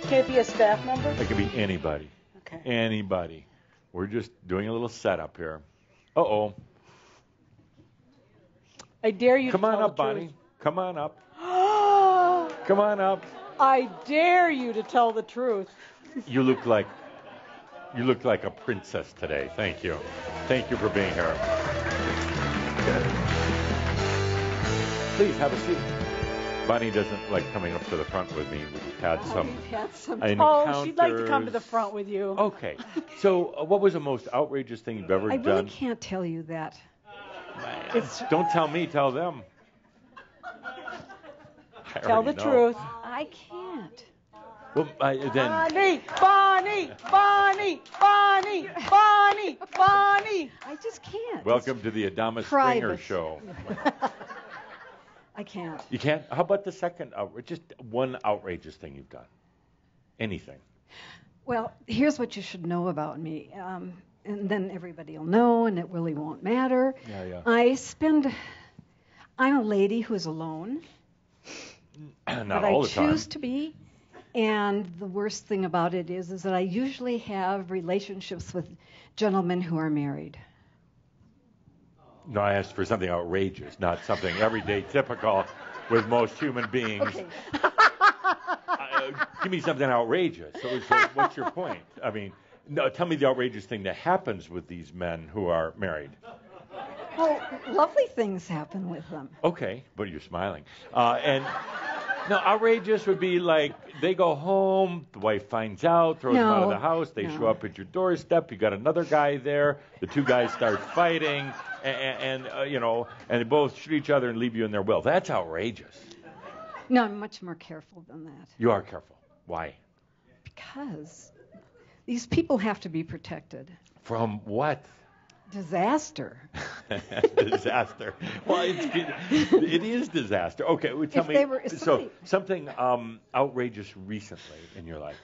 Can it be a staff member? It could be anybody. Okay. Anybody. We're just doing a little setup here. Uh-oh. I dare you Come to on tell up, the Bonnie. Come on up. truth. Come on up. I dare you to tell the truth. You look like a princess today. Thank you. Thank you for being here. Please have a seat. Bonnie doesn't like coming up to the front with me. We've had some Oh, she'd like to come to the front with you. Okay. So, what was the most outrageous thing you've ever I done? really can't tell you that. Don't tell me, tell them. I Tell the already know. truth. I can't. Well, then Bonnie. I just can't. welcome to the Адамус Springer private. show. I can't. You can't? How about the second just one outrageous thing you've done? Anything. Well, here's what you should know about me. And then everybody will know, and it really won't matter. Yeah. I'm a lady who is alone. Not but all I the time. choose to be. And the worst thing about it is that I usually have relationships with gentlemen who are married. No, I asked for something outrageous, not something everyday typical with most human beings. Okay. Give me something outrageous. So what's your point? I mean, no, tell me the outrageous thing that happens with these men who are married. Well, lovely things happen with them. Okay, but you're smiling. And no, outrageous would be like they go home, the wife finds out, throws them out of the house, they show up at your doorstep, you got another guy there, the two guys start fighting, and they both shoot each other and leave you in their will. That's outrageous. No, I'm much more careful than that. You are careful. Why? Because these people have to be protected. From what? Disaster. Disaster. Well, it is disaster. Okay, well, tell me. So something outrageous recently in your life.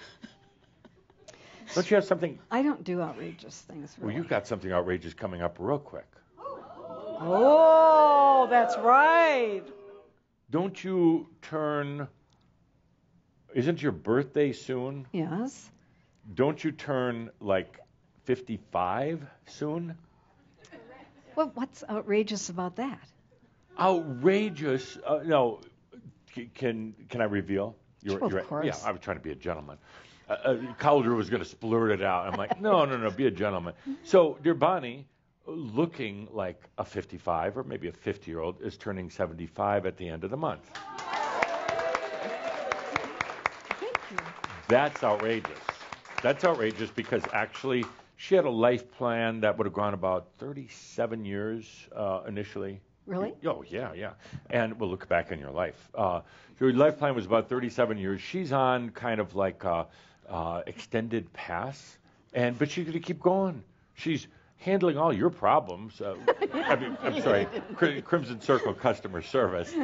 Don't you have something? I don't do outrageous things. Really. Well, you've got something outrageous coming up real quick. Oh, that's right. Don't you turn? Isn't your birthday soon? Yes. Don't you turn like 55 soon? Well, what's outrageous about that? Outrageous? No. Can I reveal? Sure, of course. Yeah, I was trying to be a gentleman. Calder was going to splurt it out. I'm like, no, be a gentleman. So, dear Bonnie, looking like a 55 or maybe a 50-year-old, is turning 75 at the end of the month. Thank you. That's outrageous. That's outrageous because actually she had a life plan that would have gone about 37 years initially. Really? Oh, yeah. And we'll look back in your life. So your life plan was about 37 years. She's on kind of like extended pass, but she's going to keep going. She's handling all your problems. I'm sorry, Crimson Circle customer service,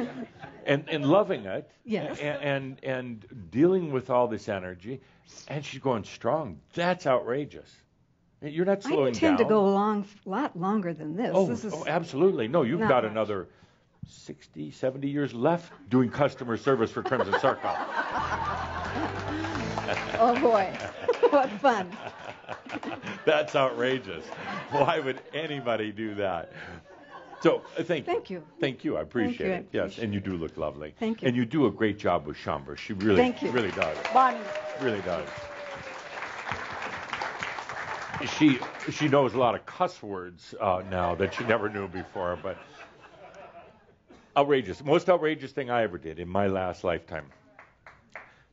and loving it. Yes. And dealing with all this energy, and she's going strong. That's outrageous. You're not slowing down. I intend to go a lot longer than this. Oh, absolutely. No, you've got another 60, 70 years left doing customer service for Crimson Circle. Oh, boy. What fun. That's outrageous. Why would anybody do that? So, thank you. Thank you. Thank you. I appreciate it. Yes, and you do look lovely. Thank you. And you do a great job with Chambers. She really does. Bonnie. Really does. She knows a lot of cuss words now that she never knew before, but outrageous. Most outrageous thing I ever did in my last lifetime.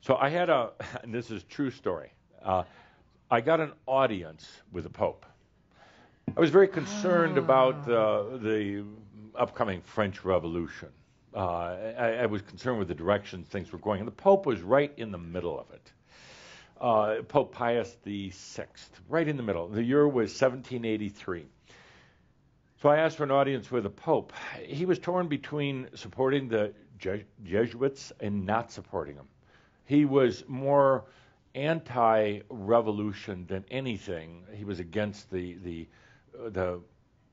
So I had and this is a true story, I got an audience with the Pope. I was very concerned about the upcoming French Revolution. I was concerned with the direction things were going, and the Pope was right in the middle of it. Pope Pius VI, right in the middle. The year was 1783. So I asked for an audience with the Pope. He was torn between supporting the Jesuits and not supporting them. He was more anti-revolution than anything. He was against the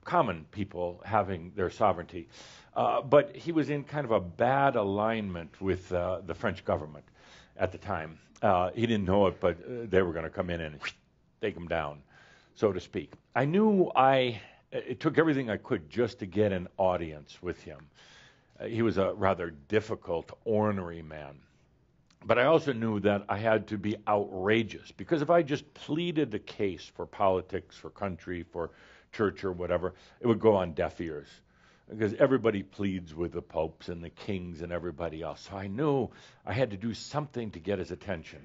common people having their sovereignty. But he was in kind of a bad alignment with the French government at the time. He didn't know it, but they were going to come in and take him down, so to speak. I knew it took everything I could just to get an audience with him. He was a rather difficult, ornery man. But I also knew that I had to be outrageous, because if I just pleaded the case for politics, for country, for church or whatever, it would go on deaf ears, because everybody pleads with the popes and the kings and everybody else. So I knew I had to do something to get his attention.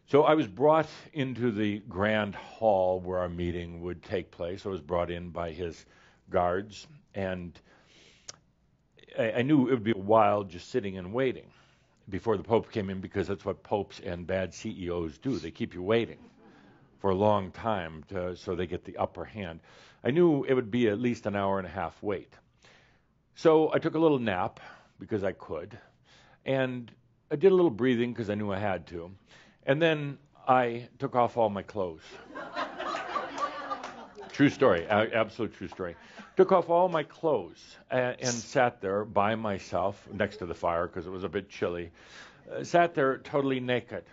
So I was brought into the grand hall where our meeting would take place. I was brought in by his guards, and I knew it would be a while just sitting and waiting before the Pope came in, because that's what popes and bad CEOs do. They keep you waiting for a long time so they get the upper hand. I knew it would be at least an hour and a half wait. So I took a little nap because I could, and I did a little breathing because I knew I had to, and then I took off all my clothes. True story, absolute true story. Took off all my clothes and sat there by myself next to the fire because it was a bit chilly. Sat there totally naked.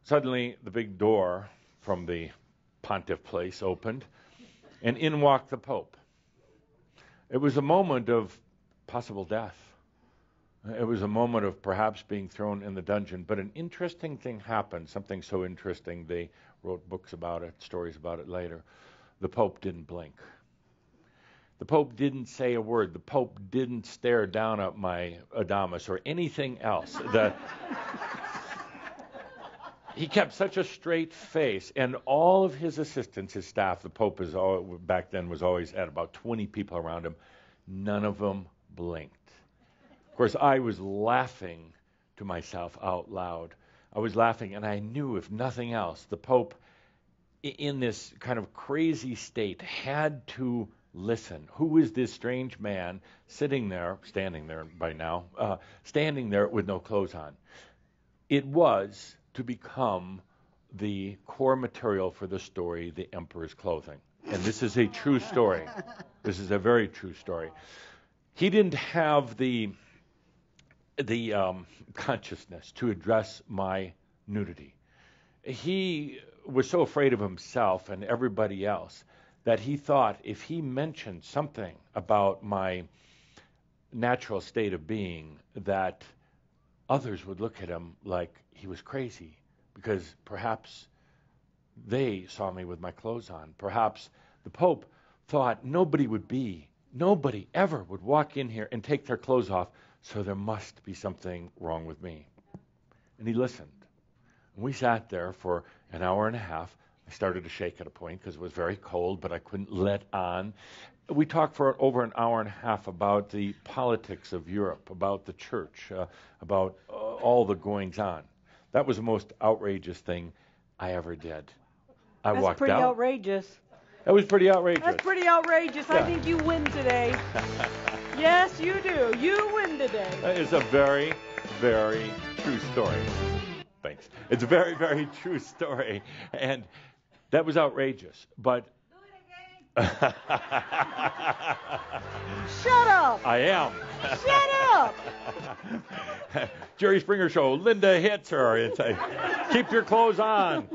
Suddenly, the big door from the pontiff place opened, and in walked the Pope. It was a moment of possible death. It was a moment of perhaps being thrown in the dungeon. But an interesting thing happened, something so interesting, they wrote books about it, stories about it later. The Pope didn't blink. The Pope didn't say a word. The Pope didn't stare down at my Адамус or anything else. he kept such a straight face, and all of his assistants, his staff, the Pope is back then was always at about 20 people around him. None of them blinked. Of course, I was laughing to myself out loud. I was laughing, and I knew, if nothing else, the Pope, in this kind of crazy state, had to listen. Who is this strange man standing there by now, standing there with no clothes on? It was to become the core material for the story, The Emperor's Clothing. And this is a true story. This is a very true story. He didn't have the consciousness to address my nudity. He was so afraid of himself and everybody else that he thought if he mentioned something about my natural state of being, that others would look at him like he was crazy, because perhaps they saw me with my clothes on. Perhaps the Pope thought nobody ever would walk in here and take their clothes off, so there must be something wrong with me. And he listened. And we sat there for an hour and a half. I started to shake at a point because it was very cold, but I couldn't let on. We talked for over an hour and a half about the politics of Europe, about the church, about all the goings-on. That was the most outrageous thing I ever did. I That's walked pretty out. outrageous. That was pretty outrageous. That's pretty outrageous. Yeah. I think you win today. Yes, you do. You win today. That is a very, very true story. Thanks. It's a very, very true story. And that was outrageous. But Shut up. I am. Shut up. Jerry Springer Show. Linda hits her. It's keep your clothes on.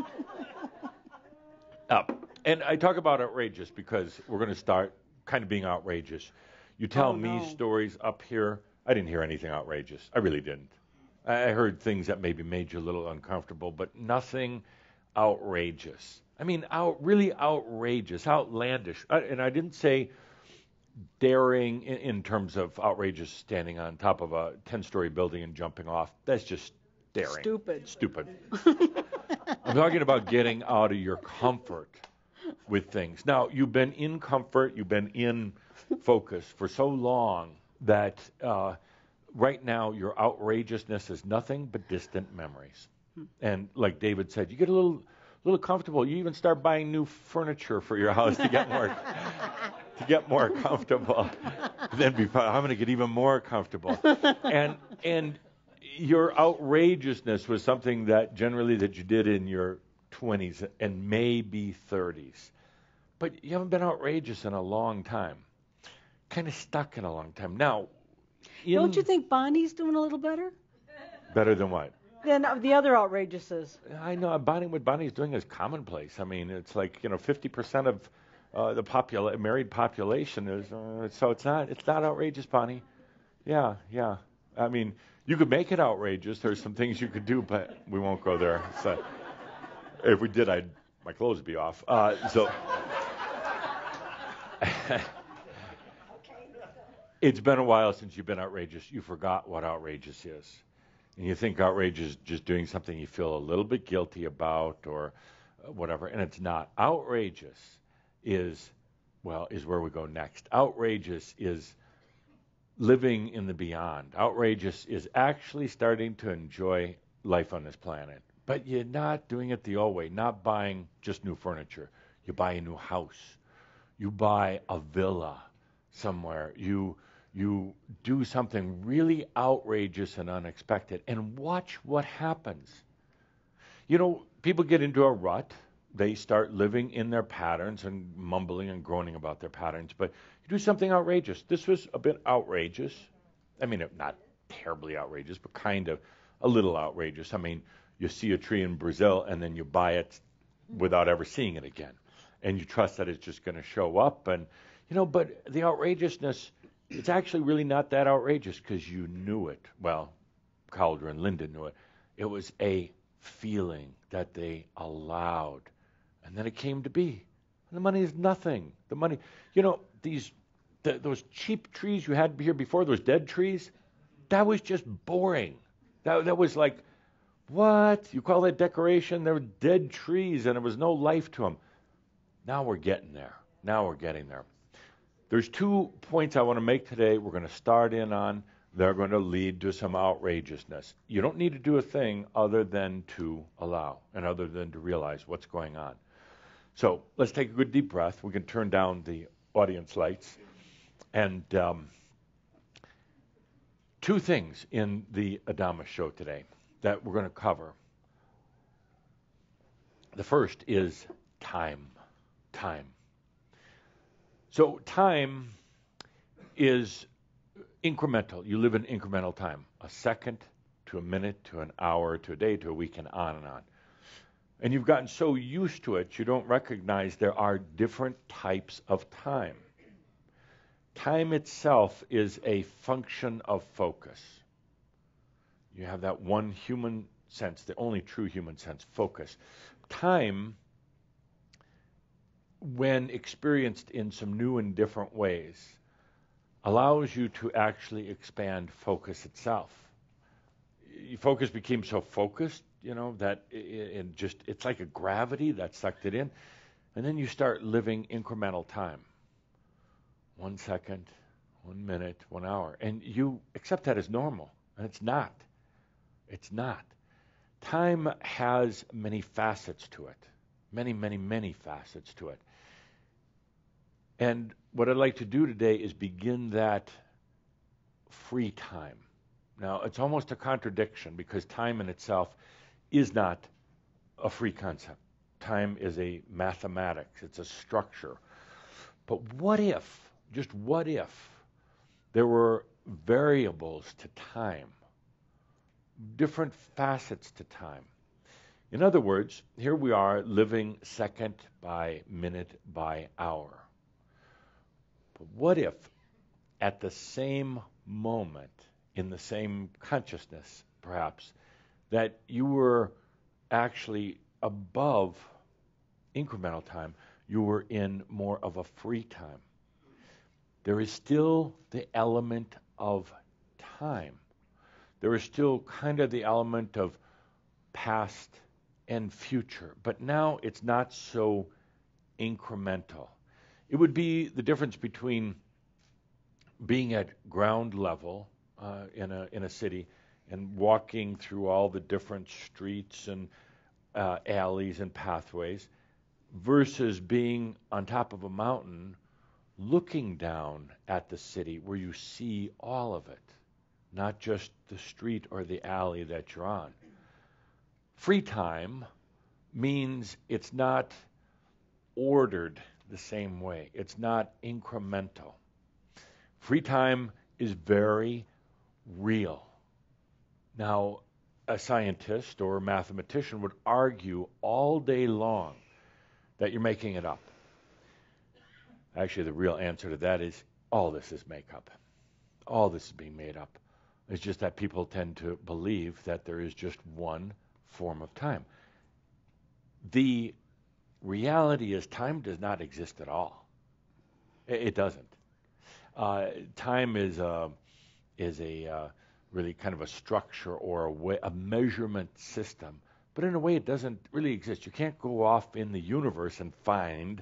And I talk about outrageous because we're going to start kind of being outrageous. You tell me stories up here. I didn't hear anything outrageous. I really didn't. I heard things that maybe made you a little uncomfortable, but nothing outrageous. I mean, really outrageous, outlandish. And I didn't say daring in terms of outrageous, standing on top of a 10-story building and jumping off. That's just daring. Stupid. I'm talking about getting out of your comfort with things. Now, you've been in comfort, you've been in focus for so long that right now your outrageousness is nothing but distant memories. And like David said, you get a little comfortable. You even start buying new furniture for your house to get more comfortable. Then I'm going to get even more comfortable. And your outrageousness was something that generally that you did in your 20s and maybe 30s. But you haven't been outrageous in a long time. Kind of stuck in a long time. Now, Don't you think Bonnie's doing a little better better than what? than the other outrageouses? I know what Bonnie's doing is commonplace. I mean, it's like 50% of the married population is. So it's not outrageous, Bonnie. Yeah. I mean, you could make it outrageous. There's some things you could do, but we won't go there. So if we did, my clothes would be off. So it's been a while since you've been outrageous. You forgot what outrageous is. And you think outrageous is just doing something you feel a little bit guilty about or whatever, and it's not. Outrageous is where we go next. Outrageous is living in the beyond. Outrageous is actually starting to enjoy life on this planet. But you're not doing it the old way, not buying just new furniture. You buy a new house. You buy a villa somewhere. You do something really outrageous and unexpected, and watch what happens. People get into a rut. They start living in their patterns and mumbling and groaning about their patterns, but you do something outrageous. This was a bit outrageous. I mean, not terribly outrageous, but kind of a little outrageous. I mean, you see a tree in Brazil, and then you buy it without ever seeing it again, and you trust that it's just going to show up, and but the outrageousness, it's actually really not that outrageous because you knew it. Well, Calder and Linda knew it. It was a feeling that they allowed, and then it came to be. And the money is nothing. The money, those cheap trees you had here before, those dead trees, that was just boring. That was like What? You call that decoration? There were dead trees and there was no life to them. Now we're getting there. Now we're getting there. There's 2 points I want to make today. We're going to start in on. They're going to lead to some outrageousness. You don't need to do a thing other than to allow and other than to realize what's going on. So let's take a good deep breath. We can turn down the audience lights. And 2 things in the Адамус show today that we're going to cover. The first is time. Time. So time is incremental. You live in incremental time. A second to a minute to an hour to a day to a week and on and on. And you've gotten so used to it, you don't recognize there are different types of time. Time itself is a function of focus. You have that one human sense, the only true human sense, focus. Time, when experienced in some new and different ways, allows you to actually expand focus itself. Your focus became so focused, that it's like a gravity that sucked it in. And then you start living incremental time. 1 second, 1 minute, 1 hour. And you accept that as normal. And it's not. It's not. Time has many facets to it. Many, many, many facets to it. And what I'd like to do today is begin that free time. Now, it's almost a contradiction because time in itself is not a free concept. Time is a mathematics. It's a structure. But what if, just what if, there were variables to time, different facets to time? In other words, here we are living second by minute by hour. But what if at the same moment, in the same consciousness perhaps, that you were actually above incremental time, you were in more of a free time? There is still the element of time. There is still kind of the element of past and future, but now it's not so incremental. It would be the difference between being at ground level in a city and walking through all the different streets and alleys and pathways versus being on top of a mountain looking down at the city where you see all of it, not just the street or the alley that you're on. Free time means it's not ordered the same way. It's not incremental. Free time is very real. Now, a scientist or a mathematician would argue all day long that you're making it up. Actually, the real answer to that is all this is make-up. All this is being made up. It's just that people tend to believe that there is just one form of time. The reality is time does not exist at all. It doesn't. Time is a really kind of a structure or a way, a measurement system. But in a way, it doesn't really exist. You can't go off in the universe and find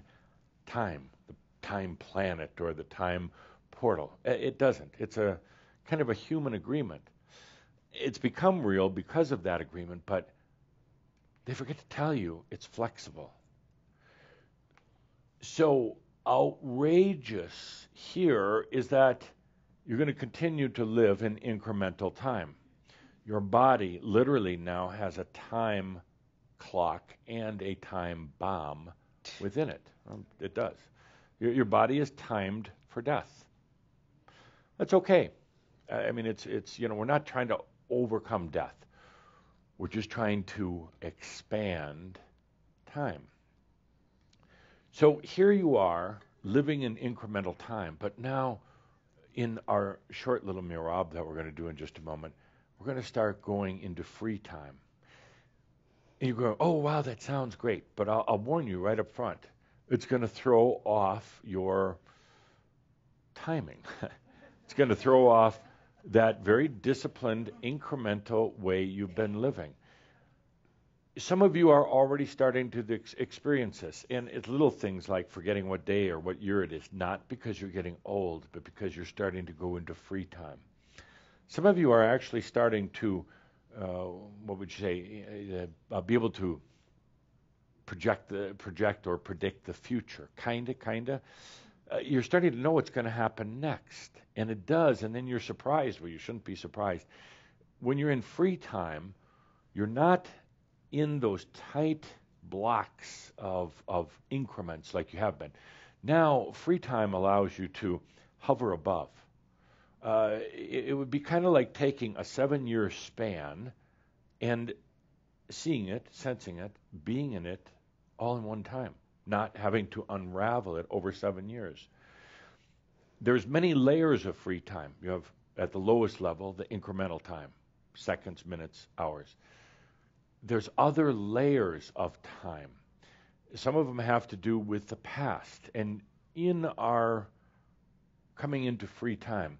time, the time planet or the time portal. It doesn't. It's a kind of a human agreement. It's become real because of that agreement, but they forget to tell you it's flexible. So outrageous here is that you're going to continue to live in incremental time. Your body literally now has a time clock and a time bomb within it. It does. Your body is timed for death. That's okay. I mean, it's we're not trying to overcome death. We're just trying to expand time. So here you are living in incremental time, but now in our short little mirab that we're going to do in just a moment, we're going to start going into free time. And you go, oh, wow, that sounds great, but I'll warn you right up front, it's going to throw off your timing. It's going to throw off that very disciplined, incremental way you've been living. some of you are already starting to experience this, and it's little things like forgetting what day or what year it is, not because you're getting old, but because you're starting to go into free time. Some of you are actually starting to, what would you say, be able to project or predict the future, kinda. You're starting to know what's going to happen next, and it does, and then you're surprised. Well, you shouldn't be surprised. When you're in free time, you're not in those tight blocks of increments like you have been. Now, free time allows you to hover above. It would be kind of like taking a 7-year span and seeing it, sensing it, being in it all in one time, not having to unravel it over 7 years. There's many layers of free time. You have, at the lowest level, the incremental time, seconds, minutes, hours. There's other layers of time. Some of them have to do with the past. And in our coming into free time,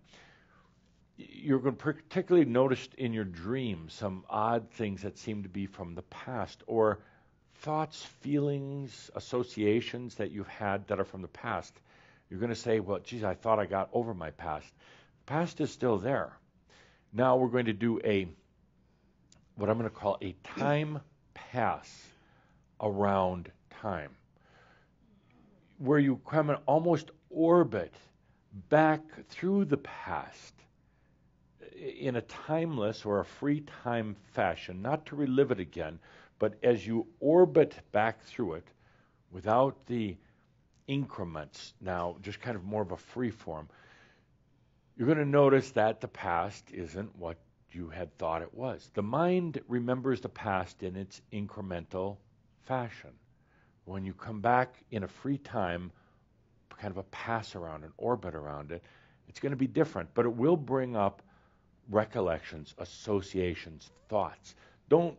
you're going to particularly notice in your dreams some odd things that seem to be from the past, or thoughts, feelings, associations that you've had that are from the past. You're going to say, well, geez, I thought I got over my past. The past is still there. Now we're going to do what I'm going to call a time pass around time, where you come and almost orbit back through the past in a timeless or a free time fashion, not to relive it again, but as you orbit back through it without the increments, now just kind of more of a free form, you're going to notice that the past isn't what you had thought it was. The mind remembers the past in its incremental fashion. When you come back in a free time, kind of a pass around, an orbit around it, it's going to be different, but it will bring up recollections, associations, thoughts. Don't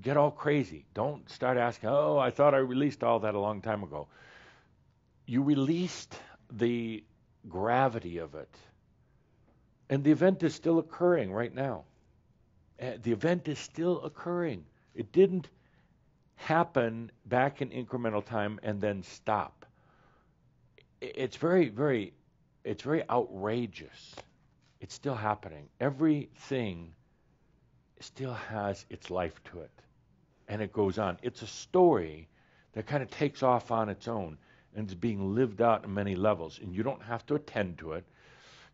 get all crazy. Don't start asking, oh, I thought I released all that a long time ago. You released the gravity of it. And the event is still occurring right now. The event is still occurring. It didn't happen back in incremental time and then stop. It's very outrageous. It's still happening. Everything still has its life to it. And it goes on. It's a story that kind of takes off on its own and is being lived out in many levels. And you don't have to attend to it.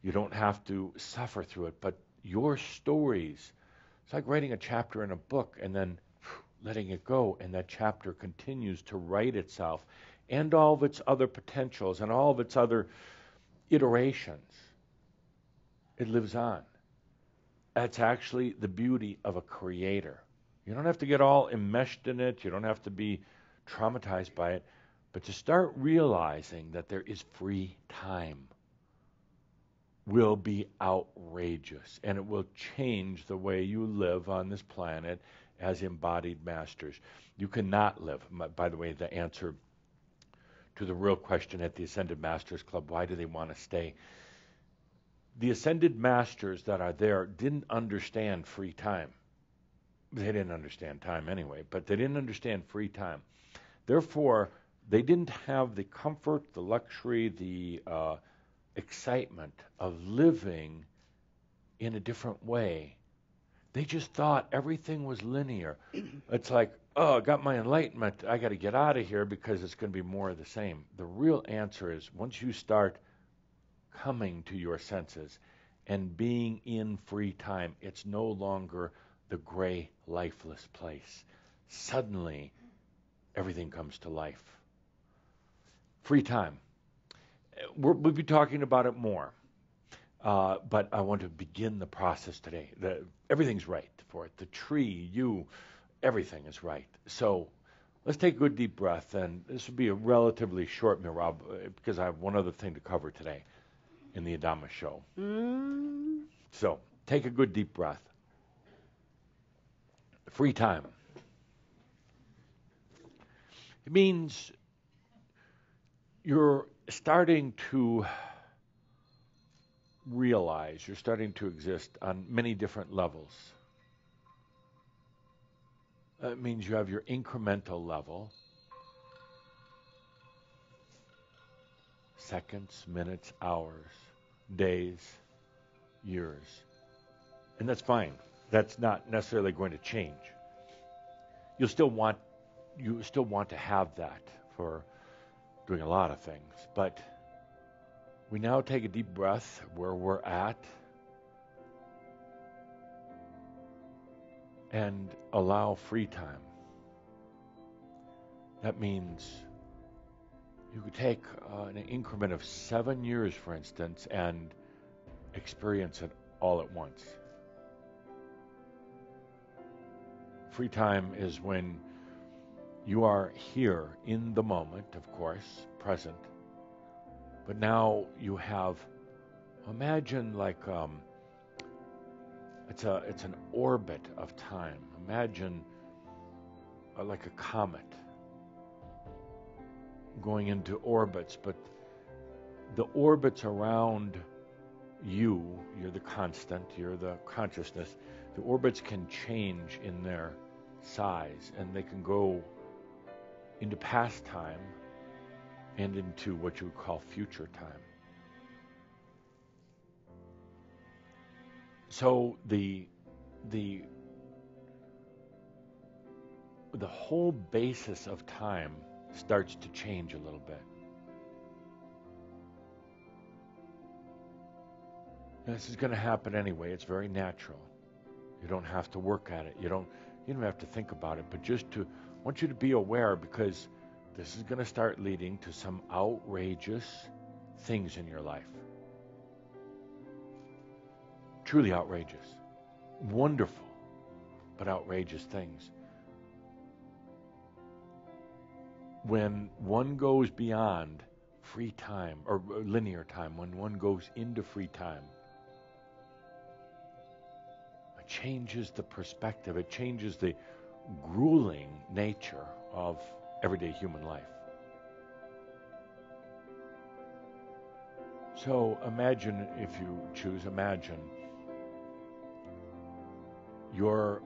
You don't have to suffer through it. But your stories, it's like writing a chapter in a book and then letting it go. And that chapter continues to write itself and all of its other potentials and all of its other iterations. It lives on. That's actually the beauty of a creator. You don't have to get all enmeshed in it. You don't have to be traumatized by it. But to start realizing that there is free time will be outrageous. And it will change the way you live on this planet as embodied masters. You cannot live. By the way, the answer to the real question at the Ascended Masters Club, why do they want to stay? The Ascended Masters that are there didn't understand free time. They didn't understand time anyway, but they didn't understand free time. Therefore, they didn't have the comfort, the luxury, the excitement of living in a different way. They just thought everything was linear. It's like, oh, I got my enlightenment. I got to get out of here because it's going to be more of the same. The real answer is once you start coming to your senses and being in free time, it's no longer the gray, lifeless place. Suddenly, everything comes to life. Free time. We'll be talking about it more, but I want to begin the process today. Everything's right for it. The tree, you, everything is right. So let's take a good deep breath, and this will be a relatively short mirab because I have one other thing to cover today in the Адамус show. So take a good deep breath. Free time. It means you're starting to realize, you're starting to exist on many different levels. That means you have your incremental level. Seconds, minutes, hours, days, years. And that's fine. That's not necessarily going to change. You still want to have that for doing a lot of things. But we now take a deep breath where we're at and allow free time. That means you could take an increment of 7 years, for instance, and experience it all at once. Free time is when you are here in the moment, of course, present, but now you have, imagine like it's an orbit of time. Imagine like a comet going into orbits, but the orbits around you're the constant, you're the consciousness. The orbits can change in their size, and they can go into past time and into what you would call future time. So the whole basis of time starts to change a little bit. Now, this is going to happen anyway. It's very natural. You don't have to work at it. You don't have to think about it, but I want you to be aware, because this is going to start leading to some outrageous things in your life. Truly outrageous. Wonderful, but outrageous things. When one goes beyond free time, or linear time, when one goes into free time, it changes the perspective. It changes the grueling nature of everyday human life. So imagine, if you choose, imagine your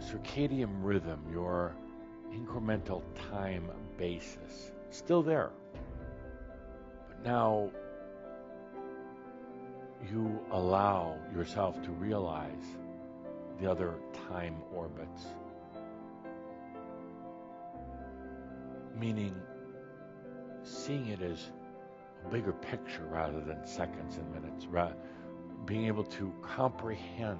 circadian rhythm, your incremental time basis, still there. But now you allow yourself to realize the other time orbits. Meaning seeing it as a bigger picture rather than seconds and minutes. Being able to comprehend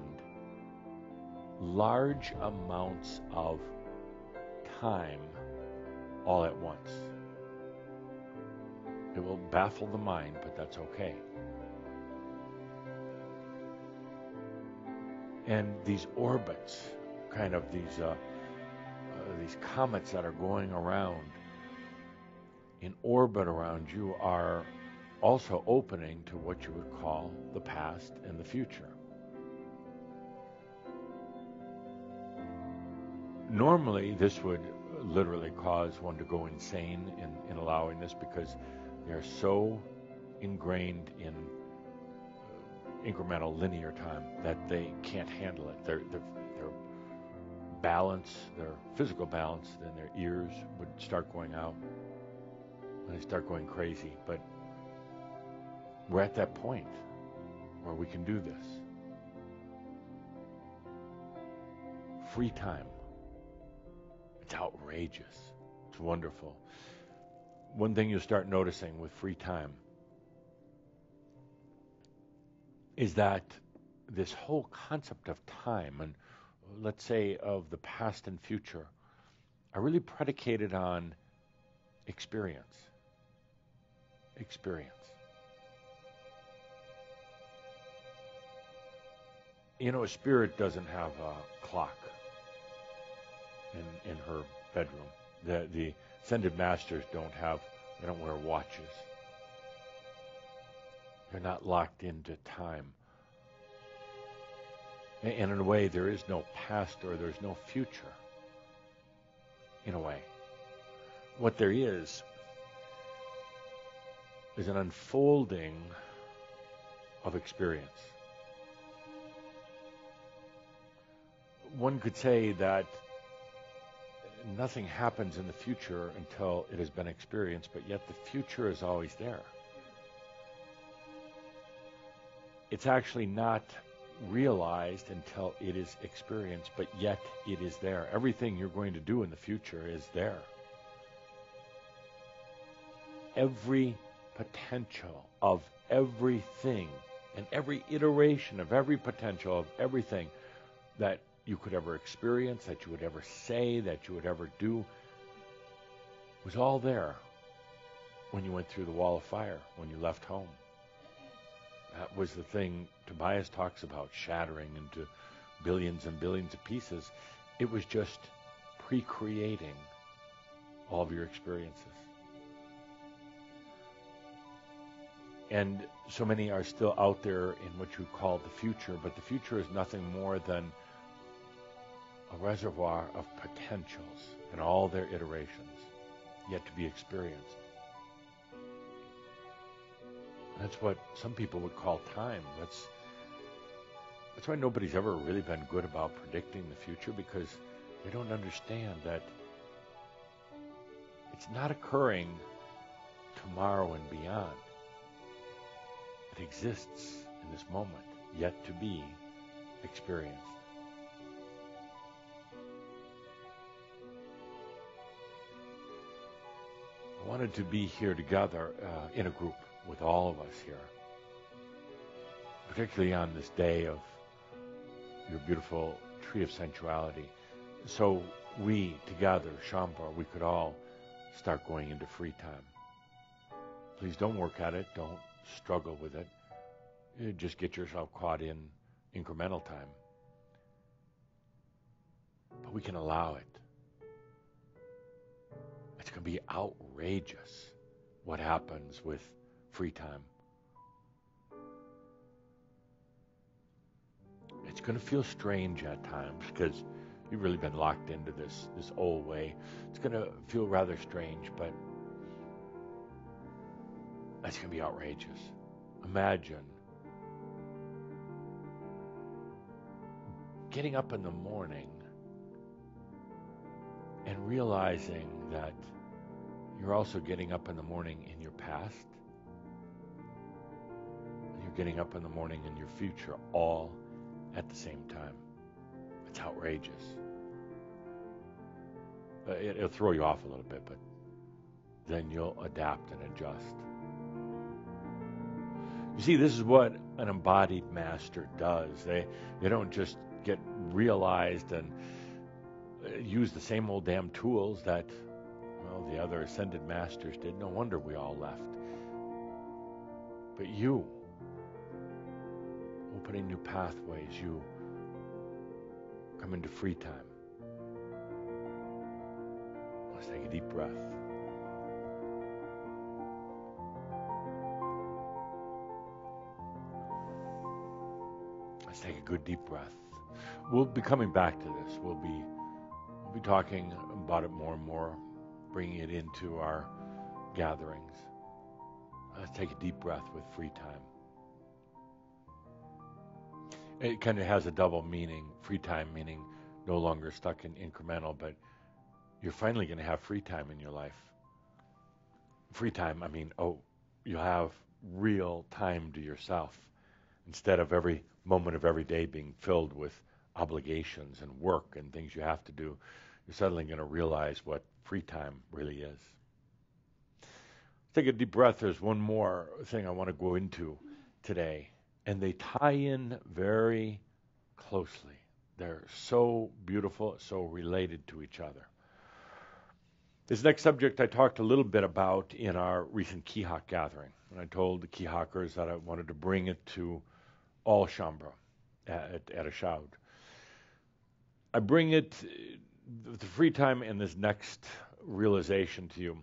large amounts of time all at once. It will baffle the mind, but that's okay. And these orbits, kind of these comets that are going around in orbit around you, are also opening to what you would call the past and the future. Normally, this would literally cause one to go insane in allowing this, because they're so ingrained in incremental linear time that they can't handle it. Their balance, their physical balance, then their ears would start going out and they start going crazy. But we're at that point where we can do this. Free time. It's outrageous. It's wonderful. One thing you'll start noticing with free time is that this whole concept of time, and let's say of the past and future, are really predicated on experience. Experience. You know, a spirit doesn't have a clock in her bedroom. The ascended masters they don't wear watches. They're not locked into time. And in a way, there is no past or there's no future. In a way. What there is an unfolding of experience. one could say that nothing happens in the future until it has been experienced, but yet the future is always there. It's actually not realized until it is experienced, but yet it is there. Everything you're going to do in the future is there. Every potential of everything and every iteration of every potential of everything that you could ever experience, that you would ever say, that you would ever do, was all there when you went through the wall of fire, when you left home. That was the thing Tobias talks about, shattering into billions and billions of pieces. It was just pre-creating all of your experiences. And so many are still out there in what you call the future, but the future is nothing more than a reservoir of potentials and all their iterations yet to be experienced. That's what some people would call time. That's why nobody's ever really been good about predicting the future, because they don't understand that it's not occurring tomorrow and beyond. It exists in this moment, yet to be experienced. I wanted to be here together in a group with all of us here, particularly on this day of your beautiful tree of sensuality, so we together, Shambha, we could all start going into free time. Please don't work at it, don't struggle with it. You just get yourself caught in incremental time. But we can allow it. It's going to be outrageous what happens with free time. It's going to feel strange at times because you've really been locked into this old way. It's going to feel rather strange, but it's going to be outrageous. Imagine getting up in the morning and realizing that you're also getting up in the morning in your past, and you're getting up in the morning in your future, all at the same time. It's outrageous. It'll throw you off a little bit, but then you'll adapt and adjust. You see, this is what an embodied master does. They don't just get realized and use the same old damn tools that, well, the other ascended masters did. No wonder we all left. But you, opening new pathways, you come into free time. Let's take a deep breath. Let's take a good deep breath. We'll be coming back to this. We'll be talking about it more and more, bringing it into our gatherings. Let's take a deep breath with free time. It kind of has a double meaning. Free time meaning no longer stuck in incremental, but you're finally going to have free time in your life. Free time, I mean, you'll have real time to yourself instead of every moment of every day being filled with obligations and work and things you have to do. You're suddenly going to realize what free time really is. Take a deep breath. There's one more thing I want to go into today, and they tie in very closely. They're so beautiful, so related to each other. This next subject I talked a little bit about in our recent Kihak gathering, and I told the Kihakers that I wanted to bring it to all Shambha at a Shoud. I bring it, the free time and this next realization to you,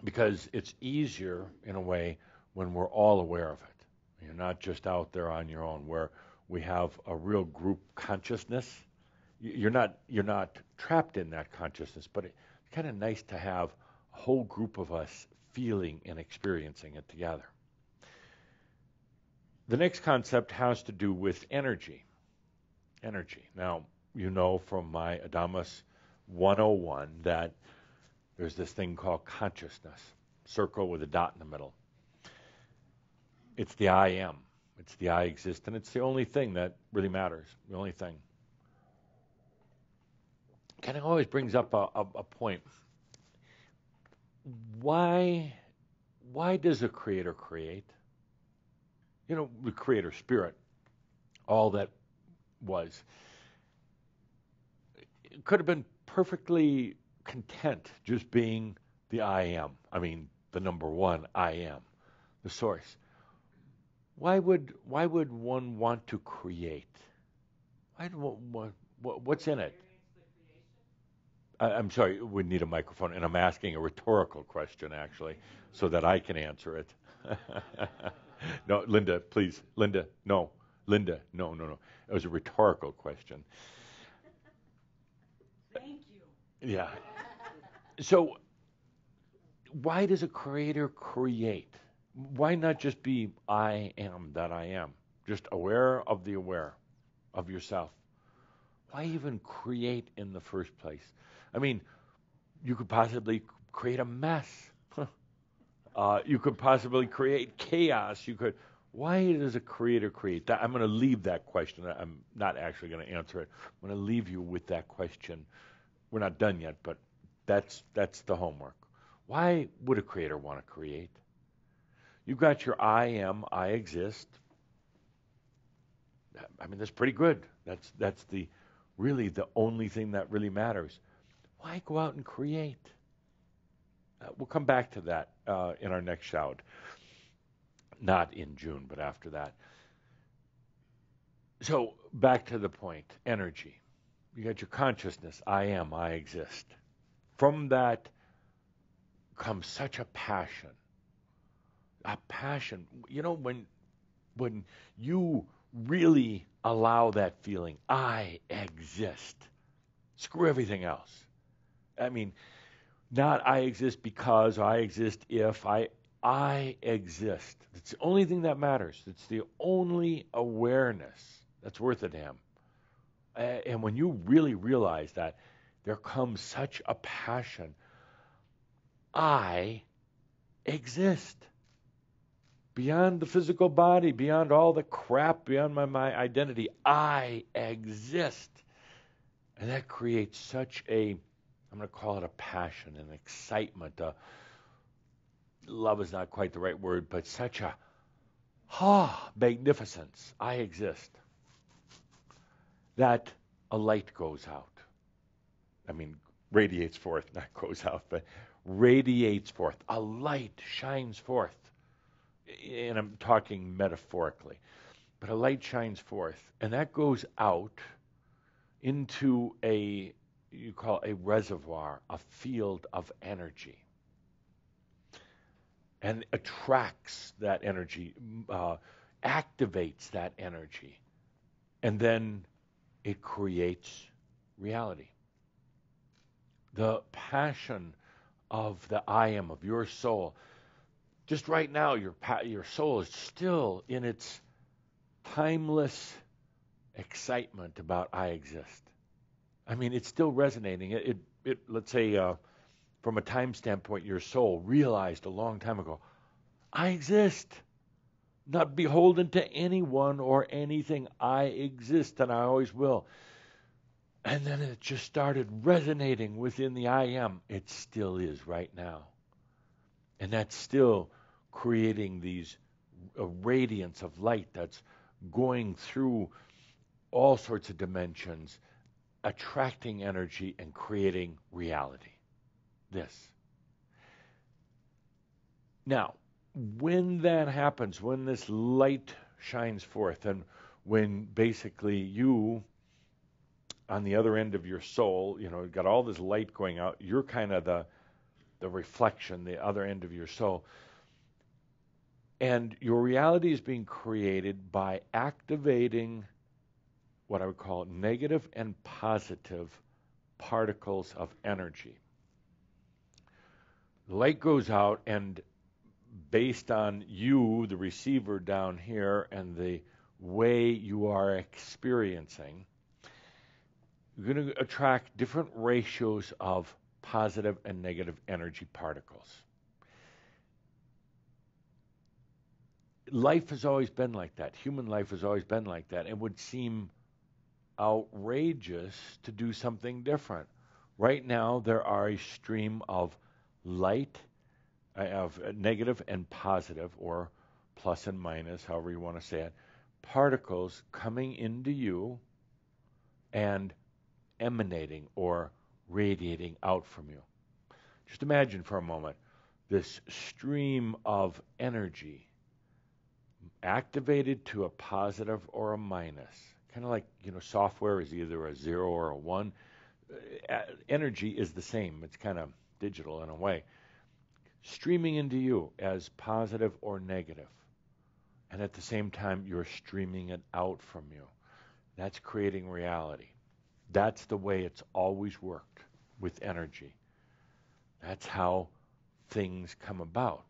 because it's easier in a way when we're all aware of it. You're not just out there on your own, where we have a real group consciousness. You're not trapped in that consciousness, but it's kind of nice to have a whole group of us feeling and experiencing it together. The next concept has to do with energy. Energy. Now, you know from my Адамус 101 that there's this thing called consciousness, circle with a dot in the middle. It's the I am. It's the I exist, and it's the only thing that really matters, the only thing. Kind of always brings up a point. Why does a creator create? You know, the creator spirit, all that was. It could have been perfectly content just being the I am. I mean, the number one I am, the source. Why would one want to create? What's in it? I'm sorry, we need a microphone, and I'm asking a rhetorical question, actually, so that I can answer it. No, Linda, please. Linda, no. Linda, no. It was a rhetorical question. Thank you. Yeah. So, why does a creator create? Why not just be I am that I am? Just aware of the aware of yourself. Why even create in the first place? I mean, you could possibly create a mess. You could possibly create chaos. Why does a creator create? I'm going to leave that question. I'm not actually going to answer it. I'm going to leave you with that question. We're not done yet, but that's the homework. Why would a creator want to create? You've got your I am, I exist. I mean, that's pretty good. That's really the only thing that really matters. Why go out and create? We'll come back to that in our next Shroud. Not in June, but after that. So back to the point, energy. You got your consciousness, I am, I exist. From that comes such a passion. A passion. You know, when you really allow that feeling, I exist. Screw everything else. I mean, not I exist because, I exist if, I exist. It's the only thing that matters. It's the only awareness that's worth a damn. And when you really realize that, there comes such a passion. I exist. Beyond the physical body, beyond all the crap, beyond my identity, I exist. And that creates such I'm going to call it a passion, an excitement. Love is not quite the right word, but such a magnificence. I exist. That a light goes out. I mean, radiates forth, not goes out, but radiates forth. A light shines forth. And I'm talking metaphorically. But a light shines forth, and that goes out into you call a reservoir, a field of energy. And attracts that energy, activates that energy. And then it creates reality. The passion of the I am, of your soul. Just right now, your soul is still in its timeless excitement about I exist. I mean, it's still resonating. It let's say, from a time standpoint, your soul realized a long time ago, I exist. Not beholden to anyone or anything. I exist, and I always will. And then it just started resonating within the I am. It still is right now. And that's still creating a radiance of light that's going through all sorts of dimensions, attracting energy and creating reality. This. Now, when that happens, when this light shines forth, and when basically you, on the other end of your soul, you've got all this light going out, you're kind of the reflection, the other end of your soul. And your reality is being created by activating what I would call negative and positive particles of energy. The light goes out, and based on you, the receiver down here, and the way you are experiencing, you're going to attract different ratios of positive and negative energy particles. Life has always been like that. Human life has always been like that. It would seem outrageous to do something different. Right now, there are a stream of light, of negative and positive, or plus and minus, however you want to say it, particles coming into you and emanating or radiating out from you. Just imagine for a moment this stream of energy activated to a positive or a minus. Kind of like, software is either a 0 or a 1. Energy is the same. It's kind of digital in a way. Streaming into you as positive or negative. And at the same time, you're streaming it out from you. That's creating reality. That's the way it's always worked with energy. That's how things come about.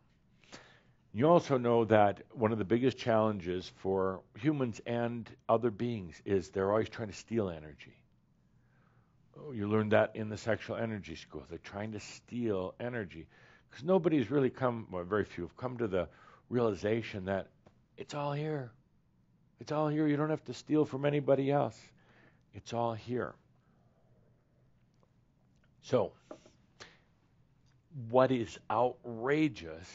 You also know that one of the biggest challenges for humans and other beings is they're always trying to steal energy. You learned that in the sexual energy school. They're trying to steal energy because nobody's really very few have come to the realization that it's all here. It's all here. You don't have to steal from anybody else. It's all here. So, what is outrageous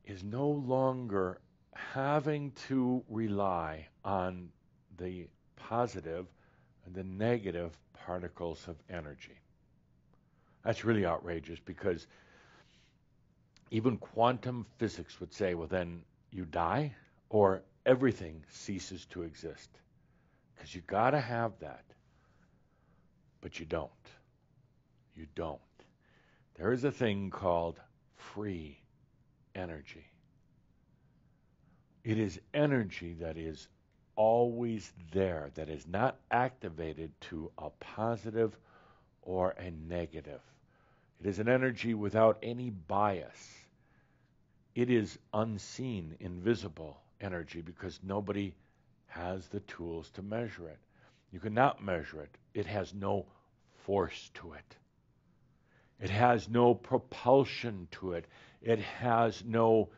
is no longer having to rely on the positive and the negative particles of energy. That's really outrageous because even quantum physics would say, well, then you die or everything ceases to exist. Because you got to have that. But you don't. You don't. There is a thing called free energy. It is energy that is always there, that is not activated to a positive or a negative. It is an energy without any bias. It is unseen, invisible energy because nobody has the tools to measure it. You cannot measure it. It has no force to it. It has no propulsion to it. It has no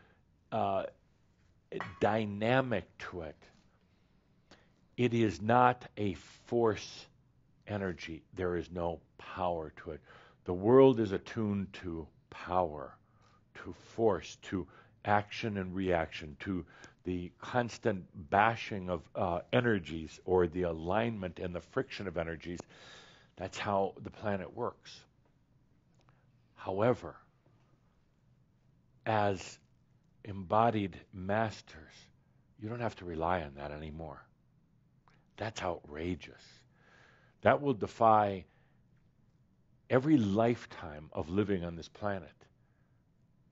dynamic to it. It is not a force energy. There is no power to it. The world is attuned to power, to force, to action and reaction, to the constant bashing of energies or the alignment and the friction of energies. That's how the planet works. However, as embodied masters, you don't have to rely on that anymore. That's outrageous. That will defy every lifetime of living on this planet.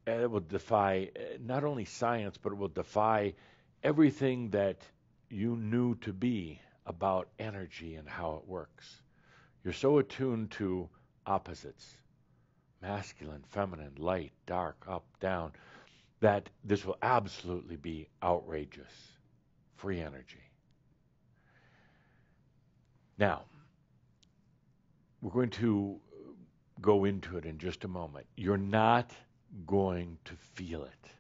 And it will defy not only science, but it will defy everything that you knew to be about energy and how it works. You're so attuned to opposites, masculine, feminine, light, dark, up, down, that this will absolutely be outrageous. Free energy. Now, we're going to go into it in just a moment. You're not going to feel it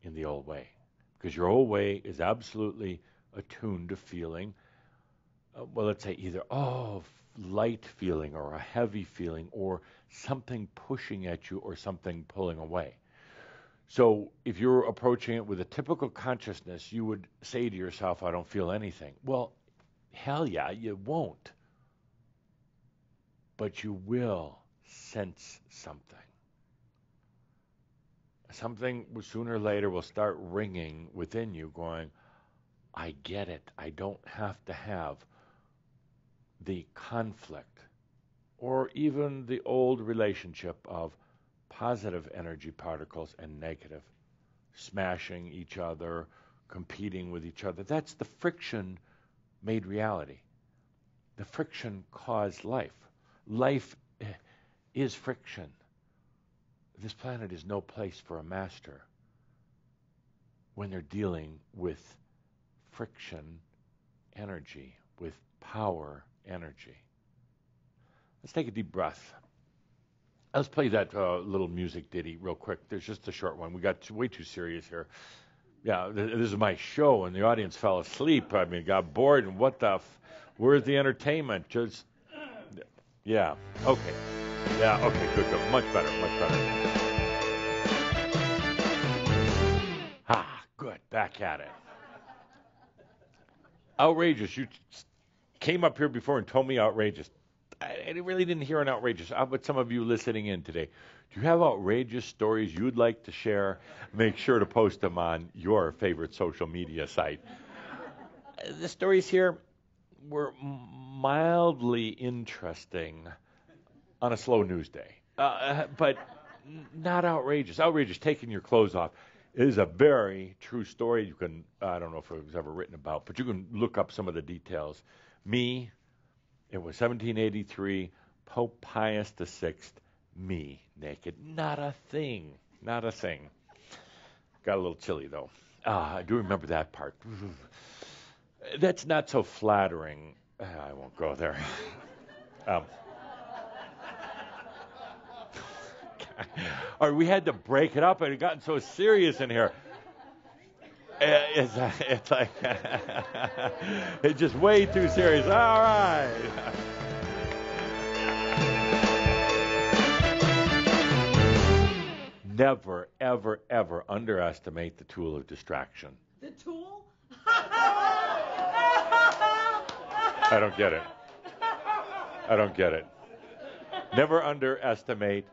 in the old way, because your old way is absolutely attuned to feeling, let's say either light feeling or a heavy feeling or something pushing at you or something pulling away. So if you're approaching it with a typical consciousness, you would say to yourself, I don't feel anything. Well, hell yeah, you won't. But you will sense something. Something sooner or later will start ringing within you going, I get it. I don't have to have the conflict or even the old relationship of positive energy particles and negative, smashing each other, competing with each other. That's the friction made reality. The friction caused life. Life is friction. This planet is no place for a master when they're dealing with friction energy with power energy. Let's take a deep breath. Let's play that little music ditty real quick. There's just a short one. We got way too serious here. Yeah, this is my show, and the audience fell asleep. I mean, got bored, and where's the entertainment? Just, yeah, okay. Yeah, okay, good. Much better. Good, back at it. Outrageous. You came up here before and told me outrageous. I really didn't hear an outrageous. How about some of you listening in today? Do you have outrageous stories you'd like to share? Make sure to post them on your favorite social media site. The stories here were mildly interesting on a slow news day, but not outrageous. Outrageous, taking your clothes off. It is a very true story. You can, I don't know if it was ever written about, but you can look up some of the details. It was 1783, Pope Pius VI, me, naked. Not a thing. Got a little chilly, though. I do remember that part. That's not so flattering. I won't go there. Or we had to break it up. It had gotten so serious in here. It's like it's just way too serious. All right. Never, ever, ever underestimate the tool of distraction. The tool? I don't get it. Never underestimate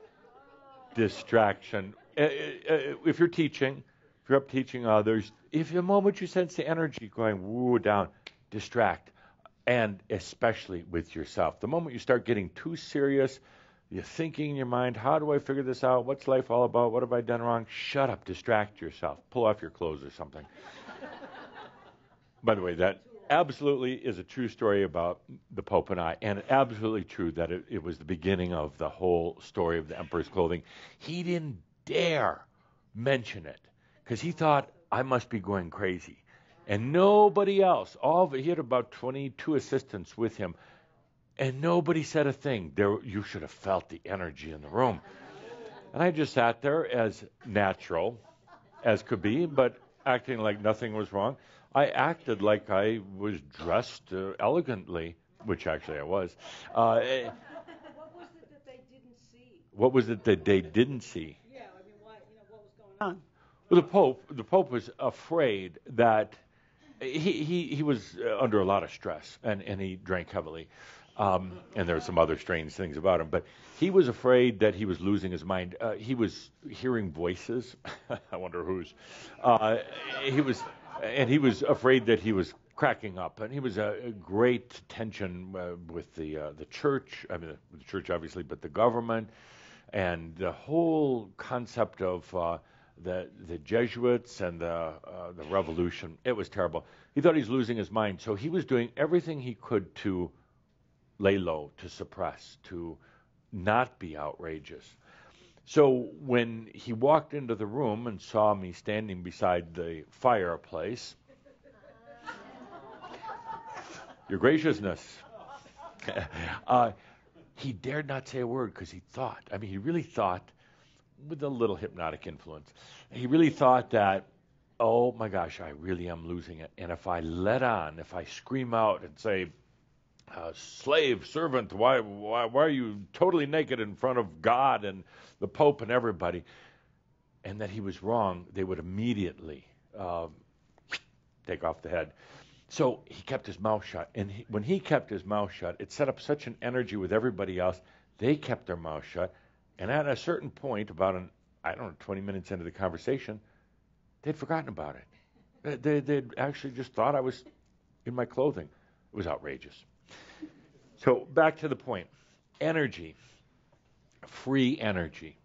distraction. If you're teaching, if you're up teaching others, if the moment you sense the energy going woo down, distract. And especially with yourself. The moment you start getting too serious, you're thinking in your mind, how do I figure this out? What's life all about? What have I done wrong? Shut up, distract yourself. Pull off your clothes or something. By the way, that absolutely is a true story about the Pope and I, and absolutely true that it was the beginning of the whole story of the Emperor's clothing. He didn't dare mention it because he thought I must be going crazy. And nobody else, he had about 22 assistants with him, and nobody said a thing. You should have felt the energy in the room. And I just sat there as natural as could be, but acting like nothing was wrong. I acted like I was dressed elegantly, which actually I was. What was it that they didn't see? What was it that they didn't see? Yeah, I mean, what was going on? Well, the Pope was afraid that he was under a lot of stress, and he drank heavily. And there were some other strange things about him, but he was afraid that he was losing his mind. He was hearing voices. I wonder whose. He was afraid that he was cracking up, and he was a great tension with the church. I mean, the church obviously, but the government, and the whole concept of the Jesuits and the revolution. It was terrible. He thought he was losing his mind, so he was doing everything he could to lay low, to suppress, to not be outrageous. So when he walked into the room and saw me standing beside the fireplace, your graciousness, he dared not say a word because he really thought, with a little hypnotic influence, he really thought that, oh my gosh, I really am losing it. And if I scream out and say, slave, servant, why are you totally naked in front of God and the Pope and everybody? And that he was wrong, they would immediately take off the head. So he kept his mouth shut. And when he kept his mouth shut, it set up such an energy with everybody else. They kept their mouth shut. And at a certain point, about 20 minutes into the conversation, they'd forgotten about it. They'd actually just thought I was in my clothing. It was outrageous. So back to the point. Energy. Free energy.